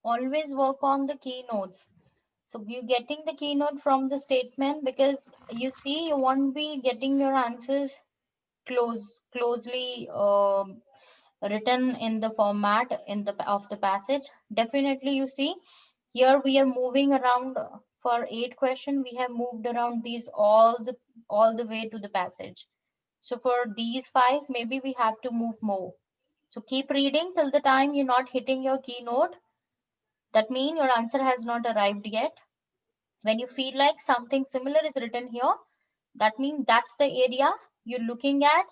always work on the keynotes. So you're getting the keynote from the statement, because you see you won't be getting your answers closely written in the format in the of the passage. Definitely, you see here we are moving around for 8 questions. We have moved around these all the way to the passage. So for these 5, maybe we have to move more. So keep reading till the time you're not hitting your keynote. That means your answer has not arrived yet. When you feel like something similar is written here, that means that's the area you're looking at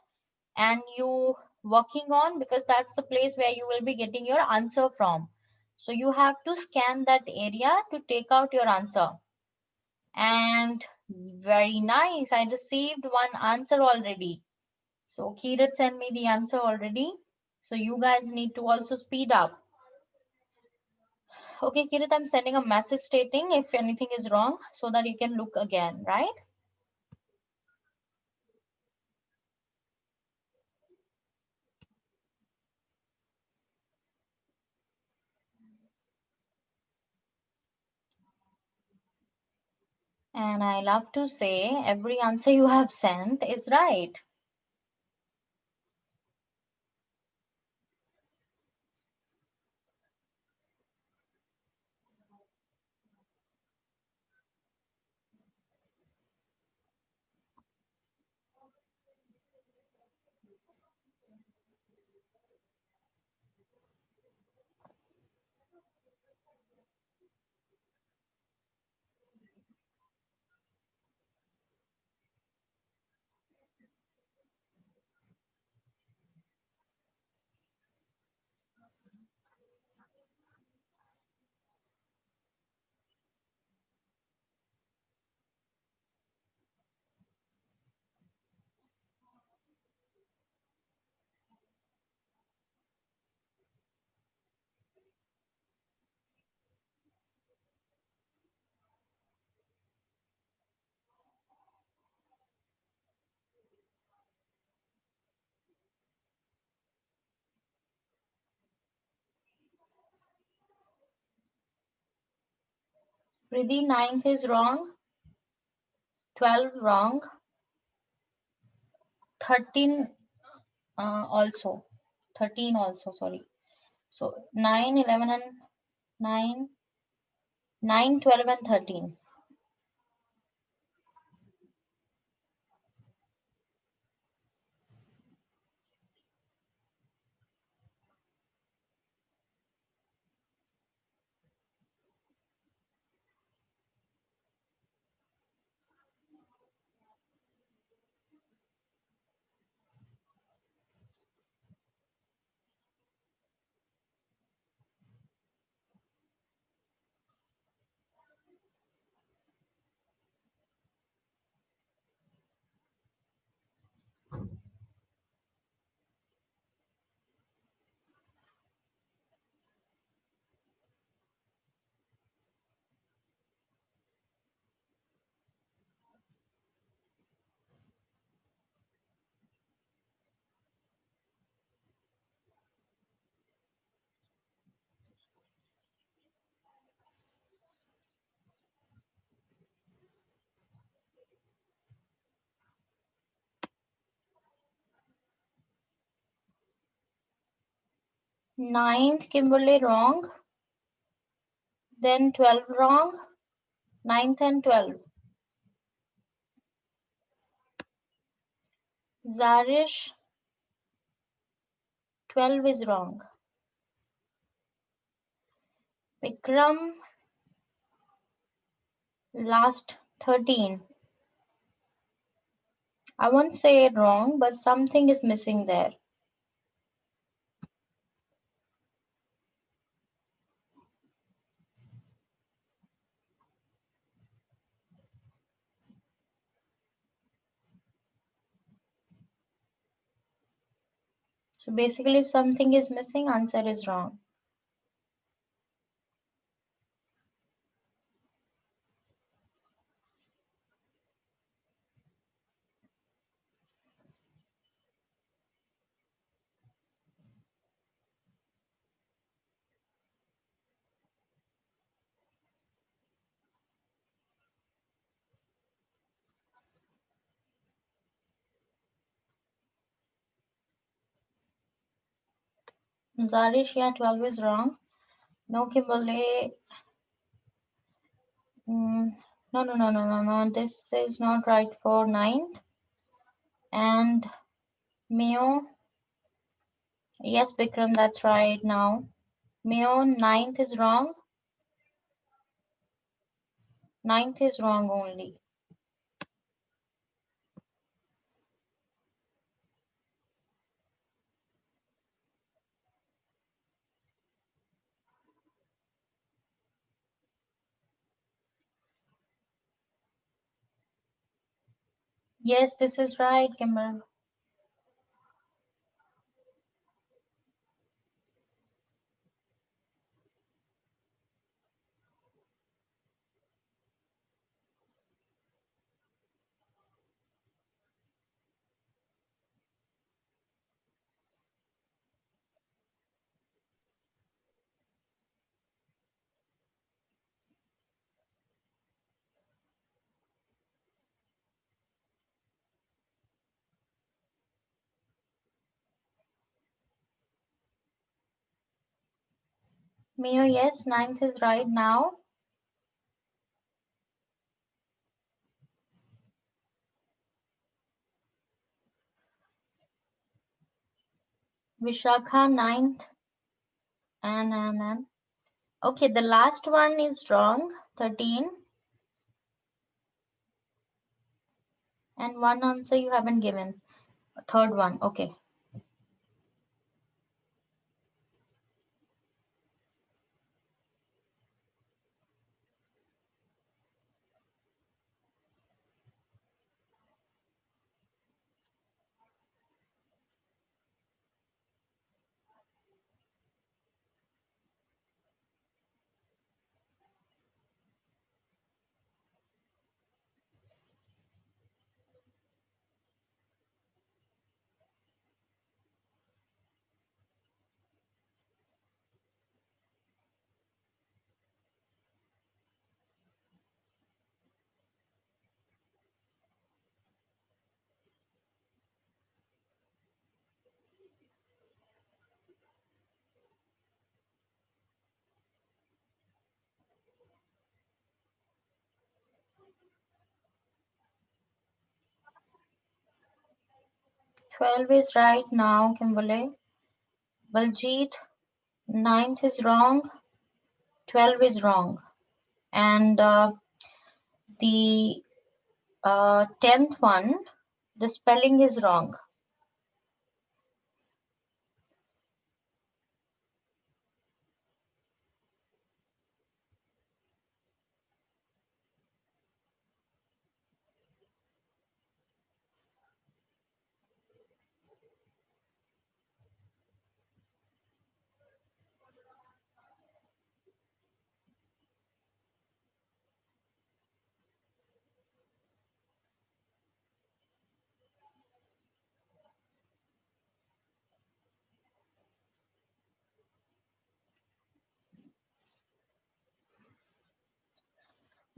and you working on, because that's the place where you will be getting your answer from. So you have to scan that area to take out your answer. And very nice, I received one answer already. So Kirat sent me the answer already. So you guys need to also speed up. Okay, Kirat, I'm sending a message stating if anything is wrong so that you can look again, right? And I love to say every answer you have sent is right. Riddhi, ninth is wrong, 12 wrong, 13 also, 13 also, sorry. So 9, 11 and 9, 9, 12 and 13. Ninth, Kimberly wrong, then 12 wrong, ninth and 12. Zarish, 12 is wrong. Vikram, last 13. I won't say it wrong, but something is missing there. So basically, if something is missing, answer is wrong. Zarish, yeah, 12 is wrong. No, Kimberly. No. This is not right for ninth. And Mio, yes, Bikram, that's right now. Mio, ninth is wrong. Ninth is wrong only. Yes, this is right, Kimber. Mio, yes, ninth is right now. Vishakha, ninth. And. Okay, the last one is wrong, 13. And one answer you haven't given. Third one, okay. 12 is right now, Kimberly. Baljeet, ninth is wrong. 12 is wrong. And the 10th one, the spelling is wrong.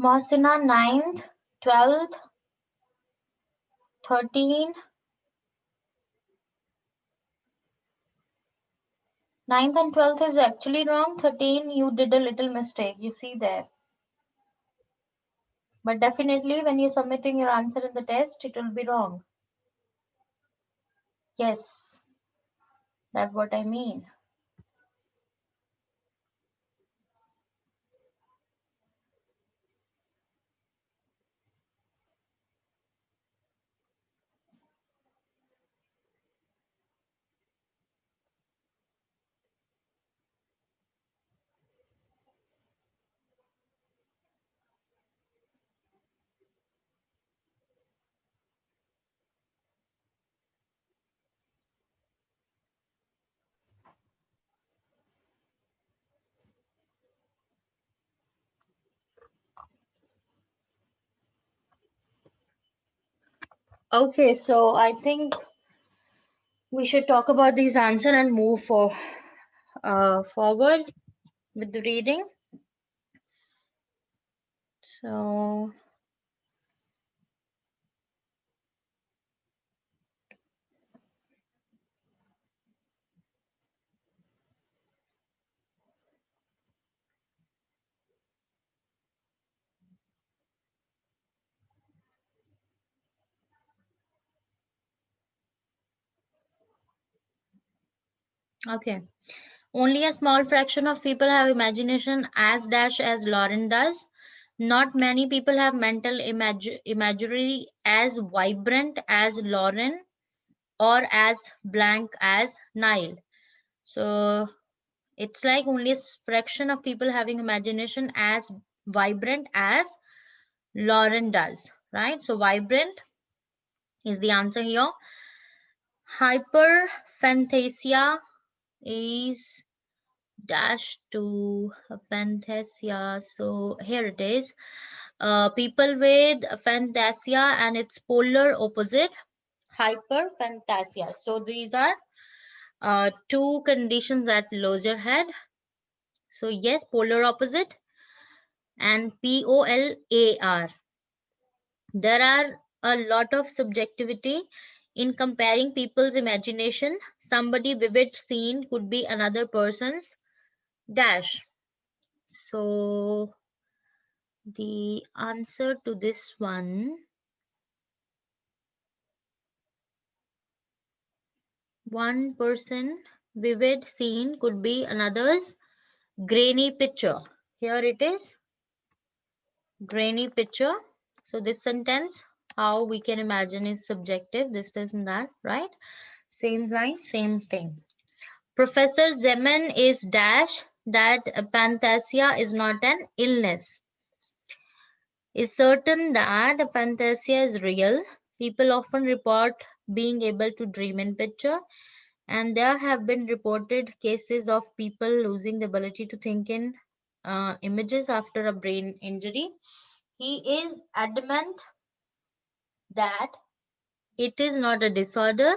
Mohsina, ninth, 12th, 13. Ninth and 12th is actually wrong. 13, you did a little mistake. You see there. But definitely when you're submitting your answer in the test, it will be wrong. Yes, that's what I mean. Okay, so I think we should talk about these answers and move forward with the reading. So Okay. Only a small fraction of people have imagination as dash as Lauren does. Not many people have mental imagery as vibrant as Lauren or as blank as Nile. So it's like only a fraction of people having imagination as vibrant as Lauren does, right? So vibrant is the answer here. Hyperphantasia is dash to aphantasia. So here it is. People with aphantasia and its polar opposite, hyperphantasia. So these are two conditions that lose your head. So yes, polar opposite and POLAR. There are a lot of subjectivity in comparing people's imagination. Somebody vivid scene could be another person's dash. So the answer to this one person vivid scene could be another's grainy picture. Here it is, grainy picture. So this sentence, how we can imagine is subjective, this and that, right? Same line, same thing. Professor Zeman is dash that aphantasia is not an illness. Is certain that aphantasia is real. People often report being able to dream in picture, and there have been reported cases of people losing the ability to think in images after a brain injury. He is adamant that it is not a disorder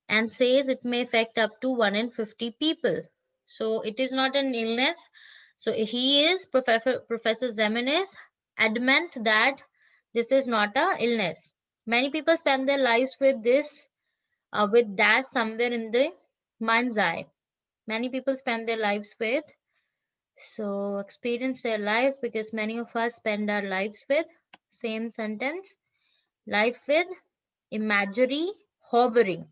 and says it may affect up to 1 in 50 people. So it is not an illness. So he is, Professor Zeman is adamant that this is not a illness. Many people spend their lives with this, with that somewhere in the mind's eye. Many people spend their lives with, so experience their life, because many of us spend our lives with, same sentence, life with imagery hovering.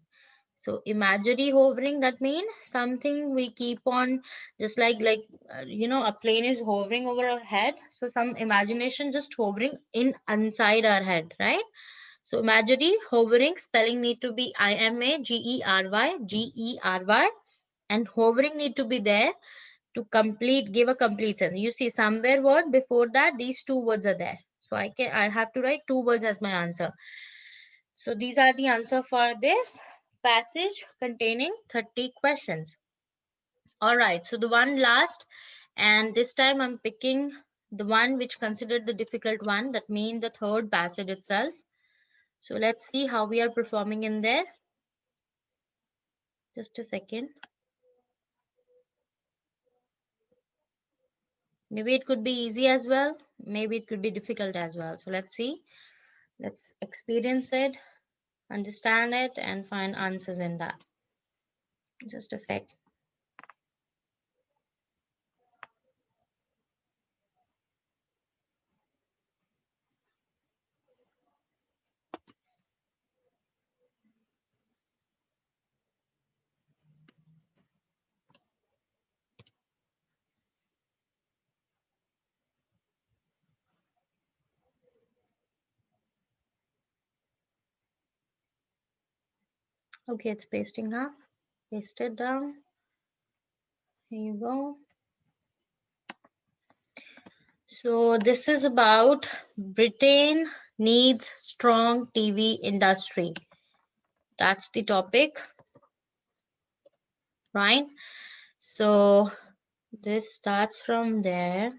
So imagery hovering, that means something we keep on, just like a plane is hovering over our head. So some imagination just hovering in inside our head, right? So imagery hovering, spelling need to be IMAGERY, and hovering need to be there to give a complete sense. You see somewhere word before that, these two words are there. So I have to write two words as my answer. So these are the answer for this passage containing 30 questions. All right, so the one last, and this time I'm picking the one which considered the difficult one, that means the third passage itself. So let's see how we are performing in there. Just a second. Maybe it could be easy as well. Maybe it could be difficult as well. So let's see. Let's experience it, understand it, and find answers in that. Just a sec. Okay, it's pasting up. Paste it down. Here you go. So this is about Britain needs strong TV industry. That's the topic, right? So this starts from there.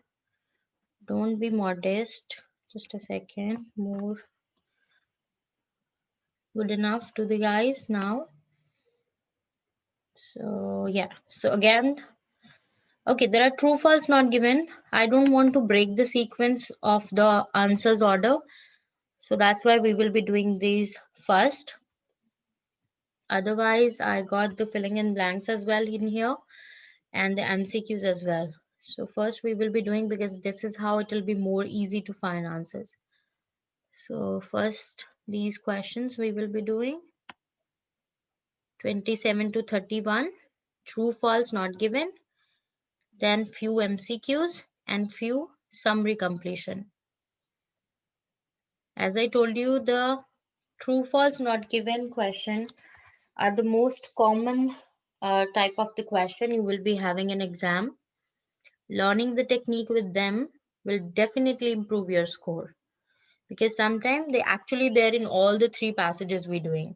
Don't be modest. Just a second. More good enough to the guys now. So yeah. So again, okay, there are true false not given. I don't want to break the sequence of the answers order. So that's why we will be doing these first. Otherwise, I got the filling in blanks as well in here and the MCQs as well. So first we will be doing, because this is how it will be more easy to find answers. So first these questions we will be doing 27 to 31. true false not given, then few MCQs and few summary completion. As I told you, the true false not given question are the most common type of the question you will be having an exam. Learning the technique with them will definitely improve your score, because sometimes they actually there in all the three passages we're doing.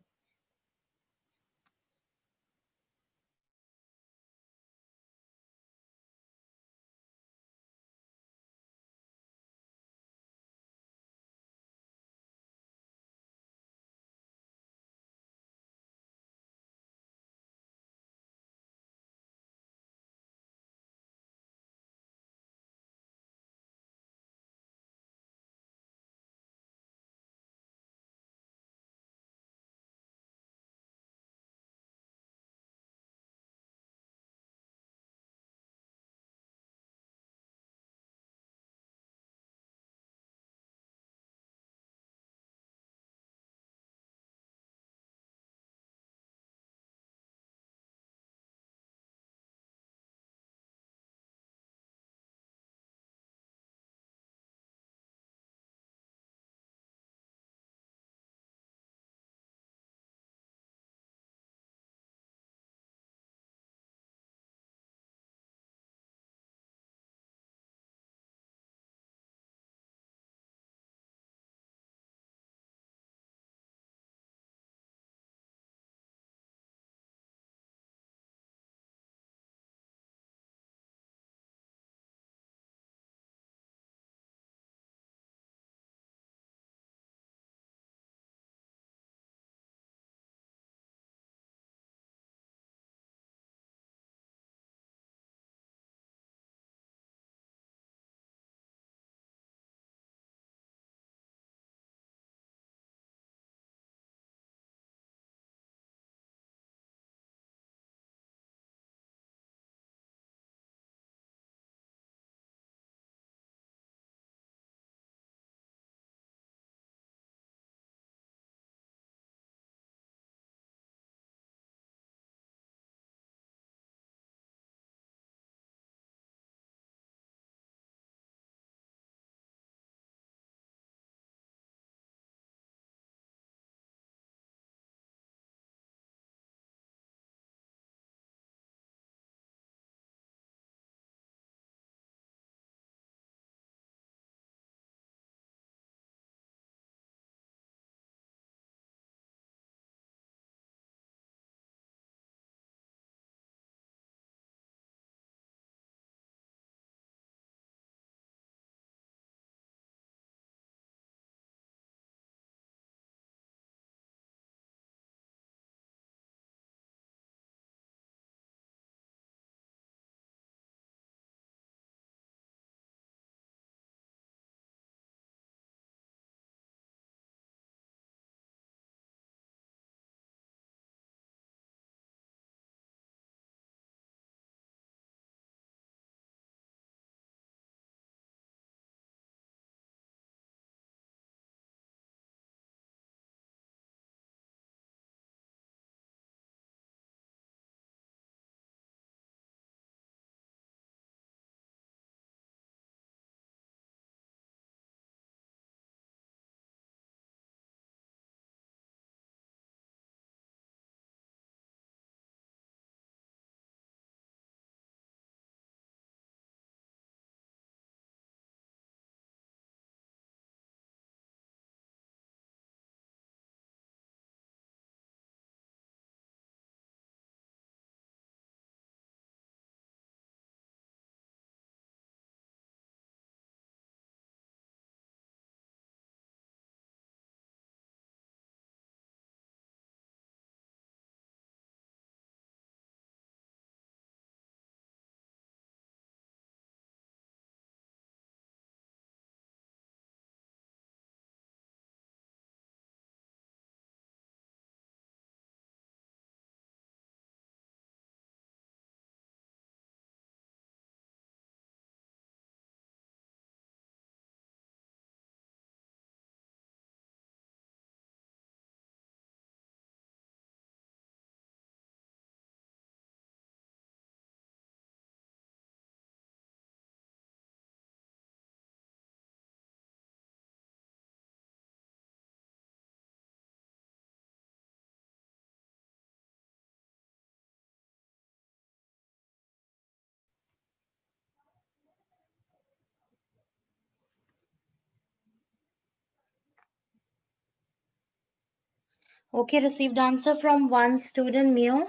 Okay, received answer from one student, Mio.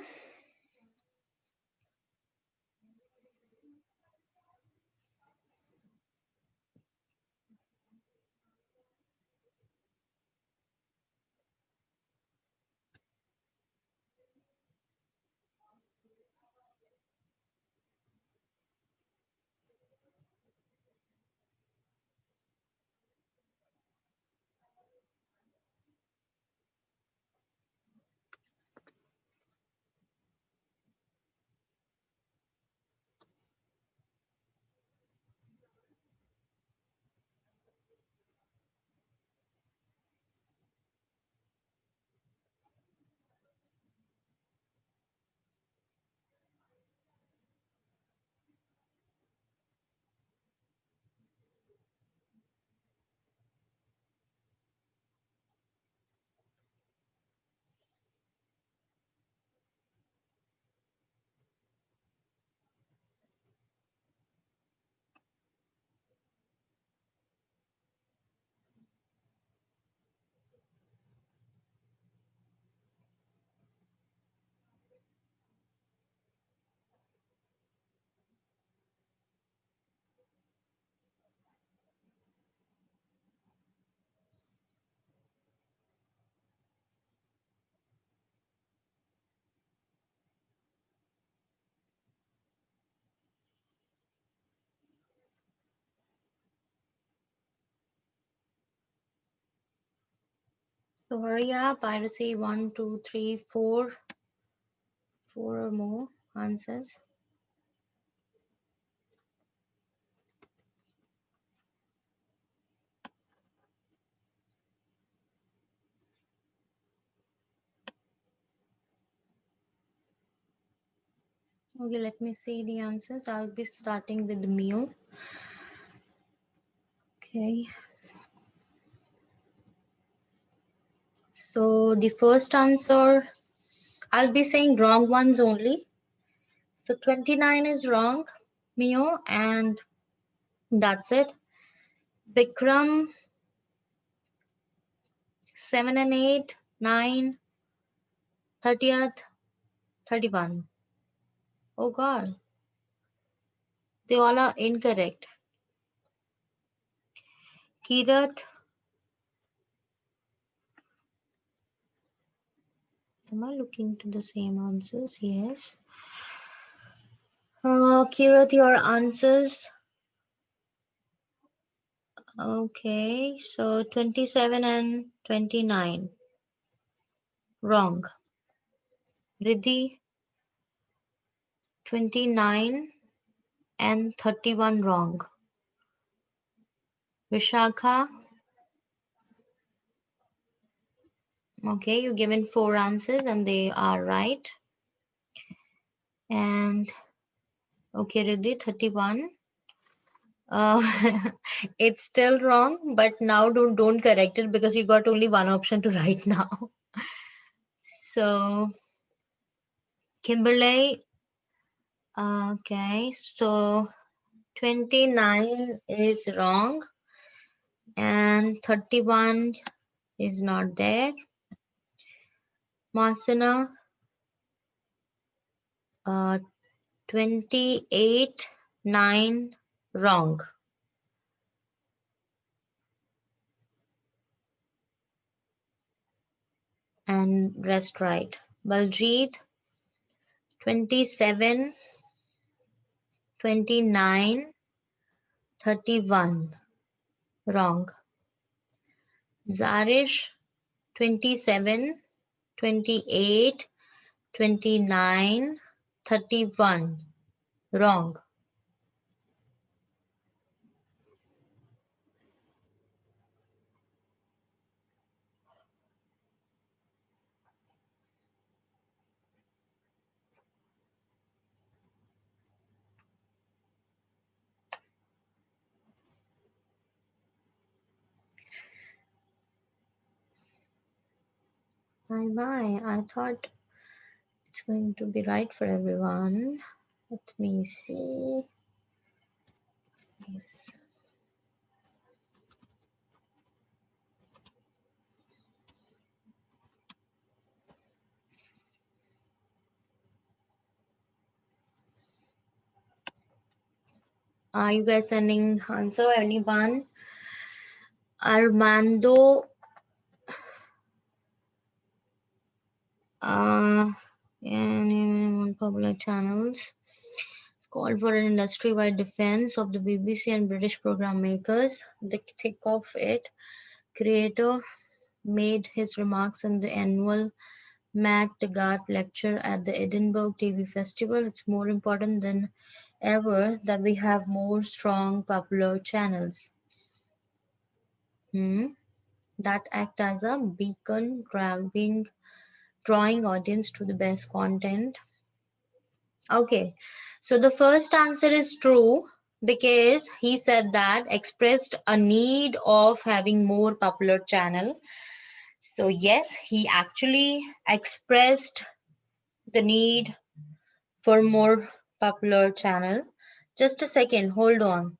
So hurry up. I receive 1, 2, 3, 4, 4 or more answers. Okay, let me see the answers. I'll be starting with Mio. Okay. So the first answer, I'll be saying wrong ones only. So 29 is wrong, Mio, and that's it. Bikram, 7 and 8, 9, 30th, 31. Oh God, they all are incorrect. Kirat, am I looking to the same answers? Yes. Kirat, your answers. Okay, so 27 and 29. Wrong. Riddhi, 29 and 31 wrong. Vishakha, okay, you given 4 answers and they are right. And okay, Riddhi, 31. Uh, it's still wrong, but now don't correct it because you got only one option to write now. So Kimberly, okay, so 29 is wrong and 31 is not there. Masana, 28, 9 wrong. And rest right. Baljeet, 27, 29, 31 wrong. Zarish, 27, 28, 29, 31 wrong. Bye. I thought it's going to be right for everyone. Let me see. Yes. Are you guys sending answer? Anyone? Armando, and popular channels. Called for an industry-wide defense of the BBC and British program makers. The thick of it, creator made his remarks in the annual MacTaggart lecture at the Edinburgh TV Festival. It's more important than ever that we have more strong popular channels that act as a beacon, drawing audience to the best content. Okay, so the first answer is true because he said that expressed a need of having more popular channel. So yes, he actually expressed the need for more popular channel. Just a second, hold on.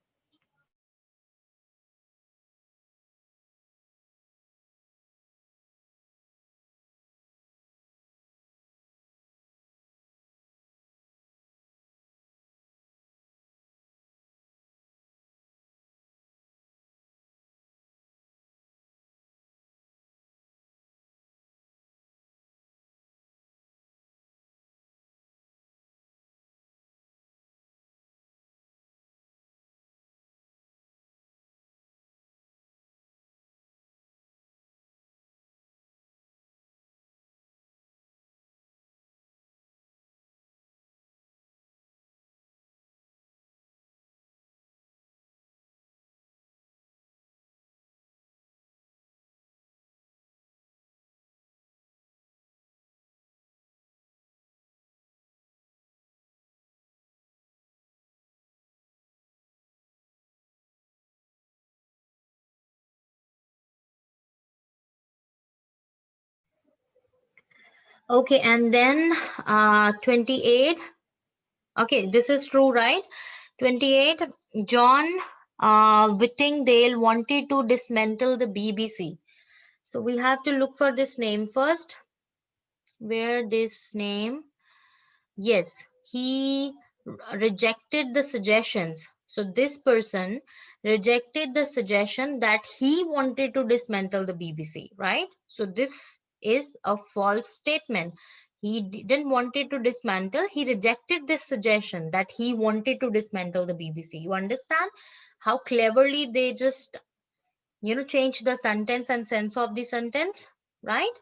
Okay, and then 28. Okay, this is true, right? 28. John Whittingdale wanted to dismantle the BBC. So we have to look for this name first. Where this name? Yes, he rejected the suggestions. So this person rejected the suggestion that he wanted to dismantle the BBC, right? So this is a false statement. He didn't wanted to dismantle. He rejected this suggestion that he wanted to dismantle the BBC. You understand how cleverly they just, change the sentence and sense of the sentence, right?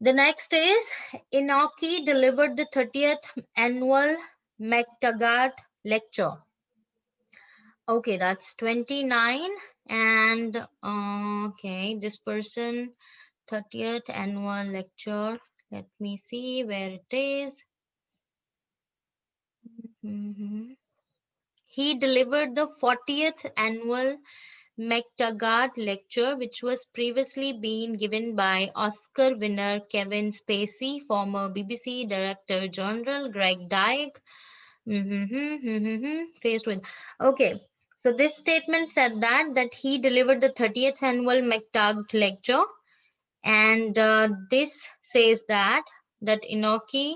The next is Inoki delivered the 30th annual McTaggart lecture. Okay, that's 29. And okay, this person, 30th annual lecture. Let me see where it is. He delivered the 40th annual McTaggart Lecture, which was previously been given by Oscar winner Kevin Spacey, former BBC Director General Greg Dyke, faced with. Okay, so this statement said that he delivered the 30th annual McTaggart Lecture, and this says that Inoki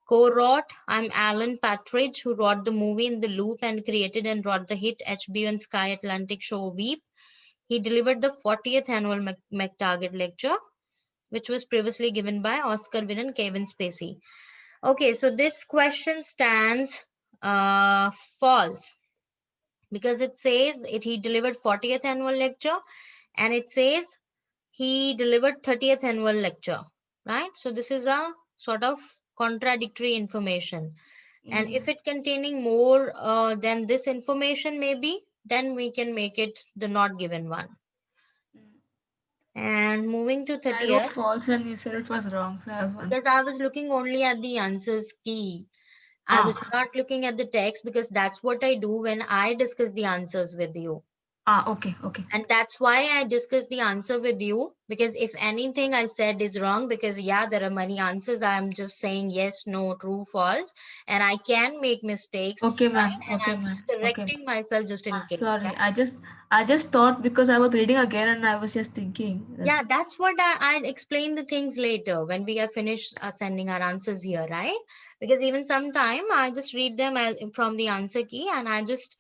co-wrote. I'm Alan Partridge, who wrote the movie In the Loop and created and wrote the hit HBO and Sky Atlantic show Veep. He delivered the 40th annual McTaggart Lecture, which was previously given by Oscar winner Kevin Spacey. Okay, so this question stands false because it says he delivered 40th annual lecture, and it says he delivered 30th annual lecture, right? So this is a sort of contradictory information. And if it containing more than this information, maybe, then we can make it the not given one. And moving to I wrote 30th, false and you said it was wrong, so I was one. because I was looking only at the answers key. I was not looking at the text because that's what I do when I discuss the answers with you. Okay. And that's why I discuss the answer with you because if anything I said is wrong, because yeah, there are many answers, I'm just saying yes, no, true, false, and I can make mistakes, Okay, right? ma'am. And Okay, I'm ma'am. just Okay. correcting myself just in case, Sorry, right? I just thought because I was reading again and I was just thinking. That's Yeah, that's what I'll explain the things later when we are finished sending our answers here, right? Because even sometime I just read them from the answer key, and I just,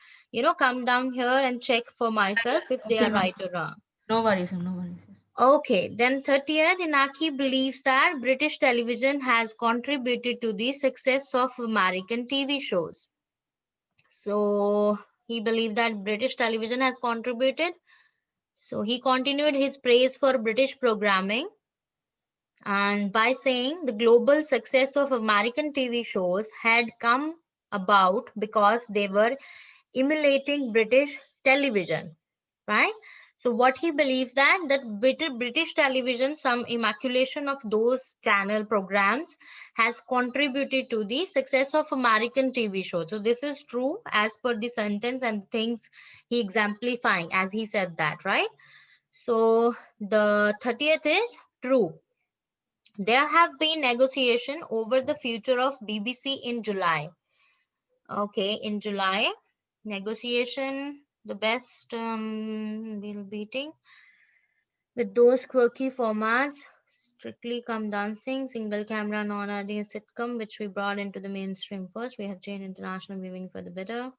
come down here and check for myself if they okay, are ma'am. right or wrong. No worries, ma'am. No worries. Okay, then 30th, Inaki believes that British television has contributed to the success of American TV shows. So he believed that British television has contributed. So he continued his praise for British programming, and by saying the global success of American TV shows had come about because they were emulating British television, right? So what he believes that British television, some immaculation of those channel programs has contributed to the success of American TV shows. So this is true as per the sentence and things he exemplifying as he said that, right? So the 30th is true. There have been negotiation over the future of BBC in July. Okay, in July, negotiation, the best we'll beating with those quirky formats, Strictly Come Dancing, single camera non-audience sitcom, which we brought into the mainstream first. We have changed international viewing for the better.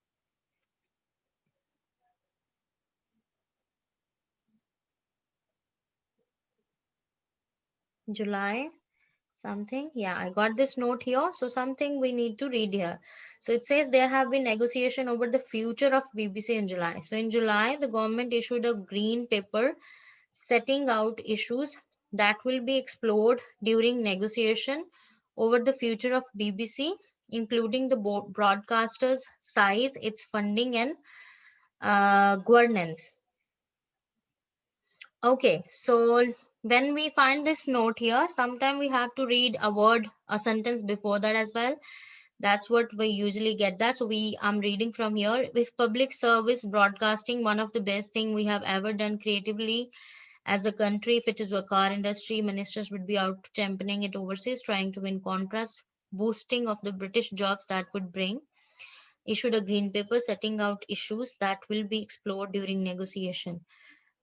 July. Something, yeah, I got this note here. So something we need to read here. So it says there have been negotiation over the future of BBC in July. So in July, the government issued a green paper setting out issues that will be explored during negotiation over the future of BBC, including the broadcaster's size, its funding, and governance. Okay, so when we find this note here, sometime we have to read a word, a sentence before that as well. That's what we usually get that. So I'm reading from here. With public service broadcasting, one of the best thing we have ever done creatively as a country, if it is a car industry, ministers would be out championing it overseas, trying to win contracts, boosting of the British jobs that would bring. Issued a green paper setting out issues that will be explored during negotiation.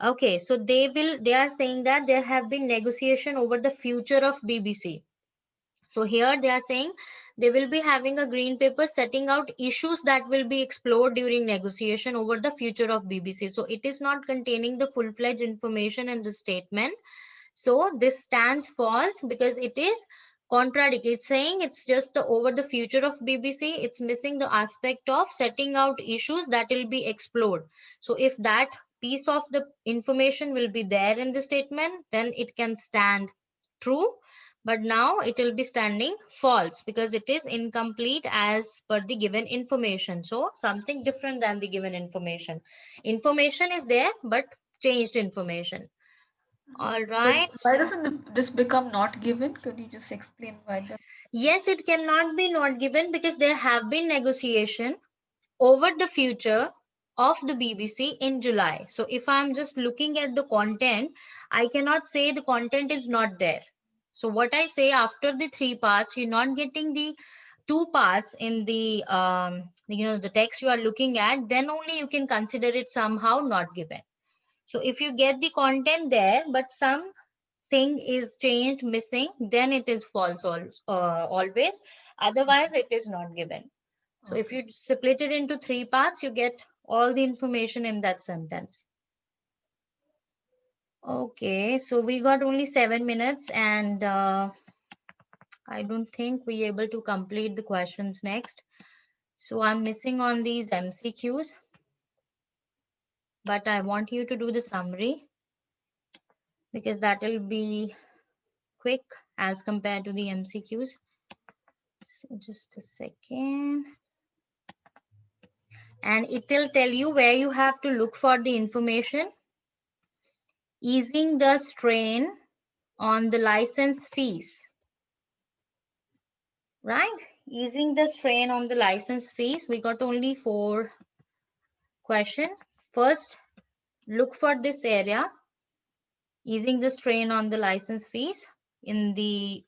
Okay, so they are saying that there have been negotiation over the future of BBC. So here they are saying they will be having a green paper setting out issues that will be explored during negotiation over the future of BBC. So it is not containing the full-fledged information in the statement. So this stands false because it is contradictory. It's saying it's just the over the future of BBC. It's missing the aspect of setting out issues that will be explored. So if that piece of the information will be there in the statement, then it can stand true. But now it will be standing false because it is incomplete as per the given information. So something different than the given information. Information is there, but changed information. All But right. why So, doesn't this become not given? Could you just explain why the yes, it cannot be not given because there have been negotiation over the future of the BBC in July. So, if I'm just looking at the content, I cannot say the content is not there. So, what I say after the three parts, you're not getting the two parts in the the text you are looking at, then only you can consider it somehow not given. So if you get the content there, but something is changed, missing, then it is false always. Otherwise, it is not given. So if okay. you split it into three parts, you get all the information in that sentence. Okay, so we got only 7 minutes, and I don't think we're able to complete the questions next. So I'm missing on these MCQs, but I want you to do the summary because that will be quick as compared to the MCQs. So just a second. And it will tell you where you have to look for the information. Easing the strain on the license fees. Right? Easing the strain on the license fees. We got only 4 questions. First, look for this area. easing the strain on the license fees in the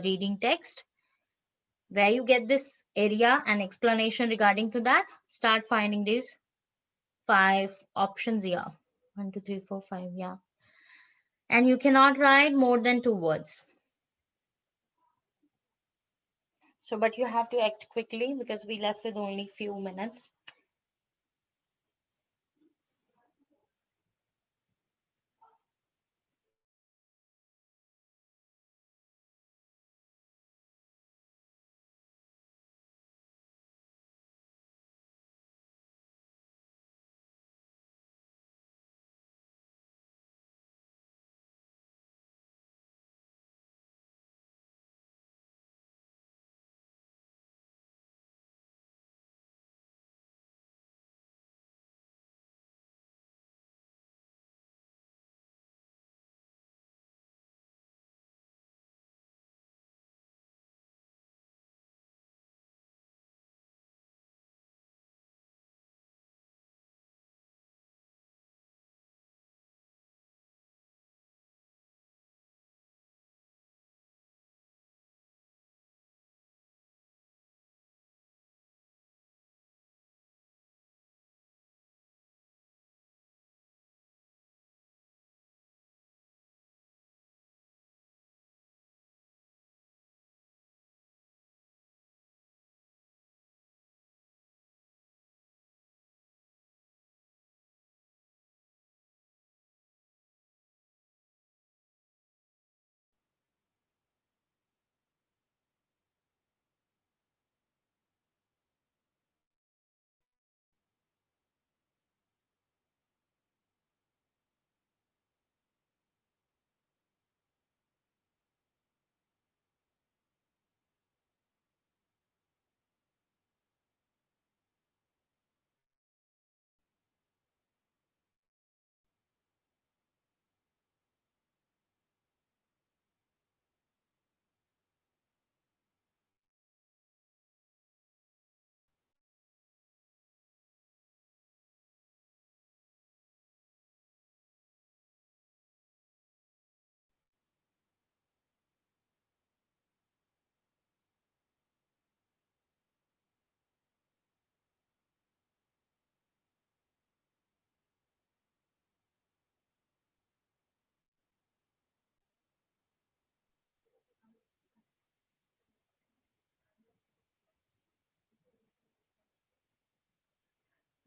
reading text. Where you get this area and explanation regarding to that, start finding these 5 options here. 1, 2, 3, 4, 5, yeah. And you cannot write more than 2 words. So, but you have to act quickly because we left with only few minutes.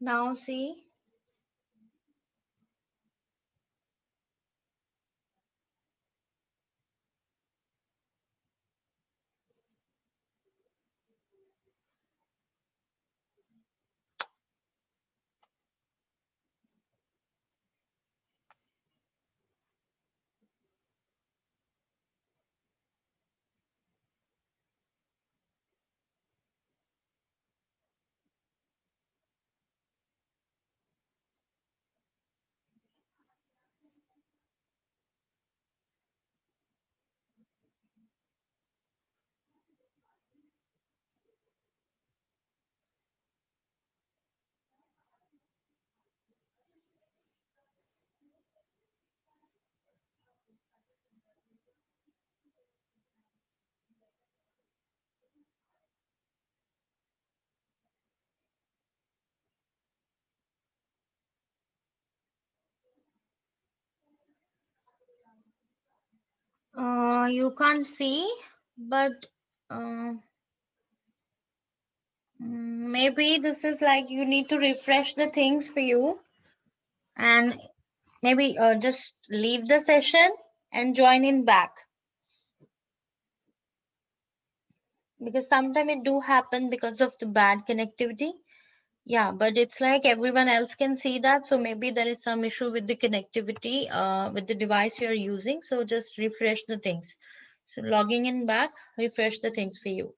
Now see, you can't see, but uh, maybe this is like you need to refresh the things for you, and maybe just leave the session and join in back, because sometimes it do happen because of the bad connectivity. Yeah, but it's like everyone else can see that, so maybe there is some issue with the connectivity with the device you're using. So just refresh the things. So logging in back, refresh the things for you.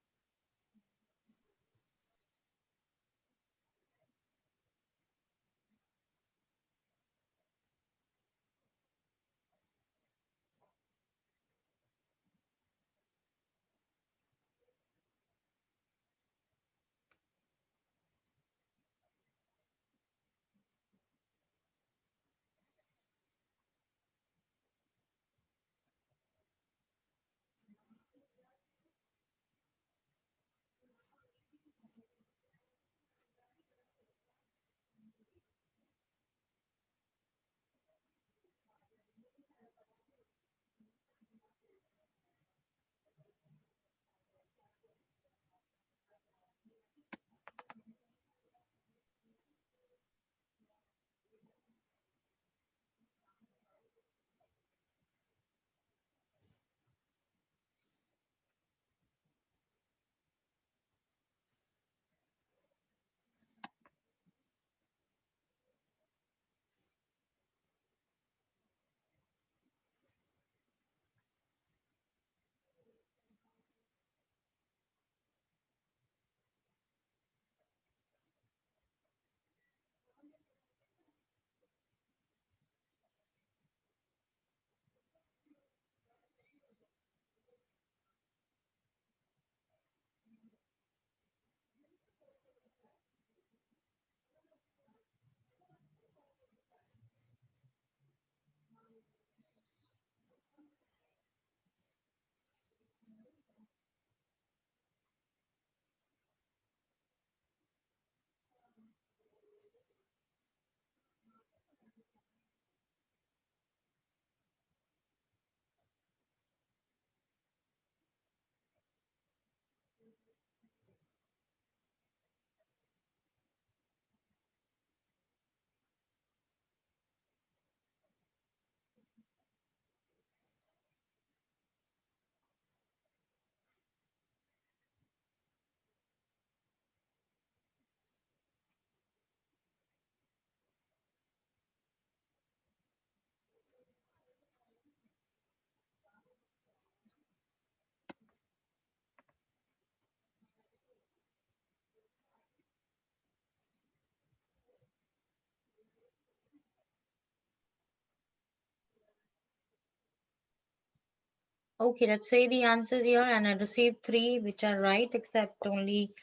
Okay, let's say the answers here, and I received 3 which are right, except only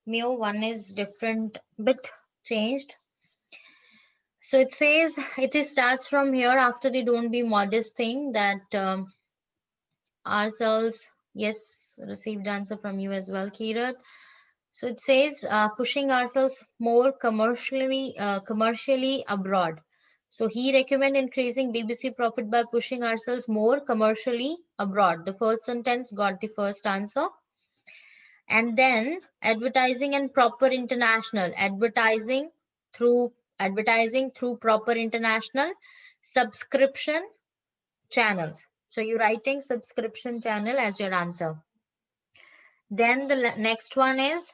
Mio. One is different, bit changed. So it says starts from here after the don't be modest thing that ourselves. Yes, received answer from you as well, Kirat. So it says pushing ourselves more commercially abroad. So he recommend increasing BBC profit by pushing ourselves more commercially abroad. The first sentence got the first answer. And then advertising and proper international. Advertising through proper international subscription channels. So you're writing subscription channel as your answer. Then the next one is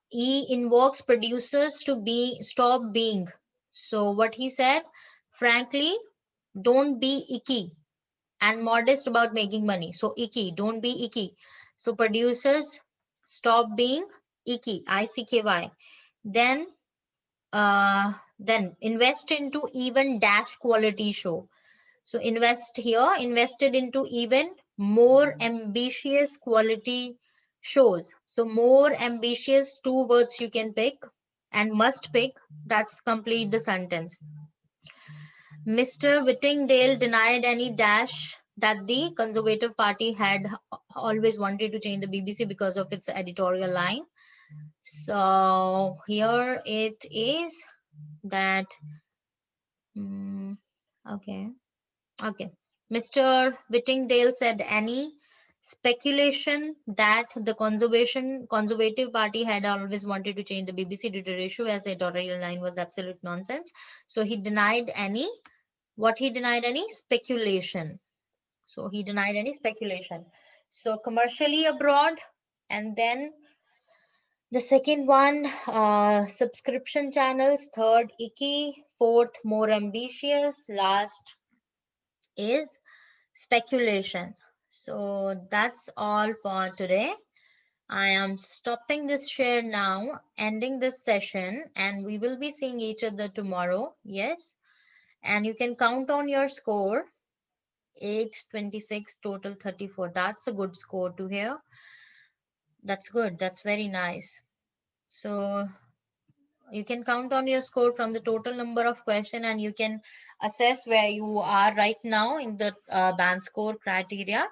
he invokes producers to be stop being. So what he said, frankly, don't be icky and modest about making money. So icky, don't be icky. So producers stop being icky, ICKY. Then then invest into even dash quality show. So invest here, invested into even more ambitious quality shows. So more ambitious, 2 words you can pick and must pick. That's complete the sentence. Mr. Whittingdale denied any dash that the Conservative Party had always wanted to change the BBC because of its editorial line. So here it is that, okay. Okay. Mr. Whittingdale said any speculation that the Conservative Party had always wanted to change the BBC due to issue as the editorial line was absolute nonsense. So he denied any, what he denied any speculation. So he denied any speculation. So commercially abroad, and then the second one, subscription channels. Third, icky. Fourth, more ambitious. Last is speculation. So that's all for today. I am stopping this share now, ending this session, and we will be seeing each other tomorrow. Yes. And you can count on your score. 826, total 34. That's a good score to hear. That's good. That's very nice. So you can count on your score from the total number of question, and you can assess where you are right now in the band score criteria.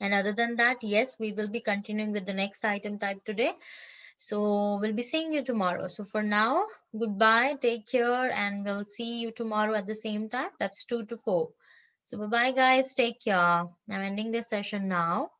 And other than that, yes, we will be continuing with the next item type today. So we'll be seeing you tomorrow. So for now, goodbye, take care, and we'll see you tomorrow at the same time. That's 2 to 4. So bye bye, guys. Take care. I'm ending this session now.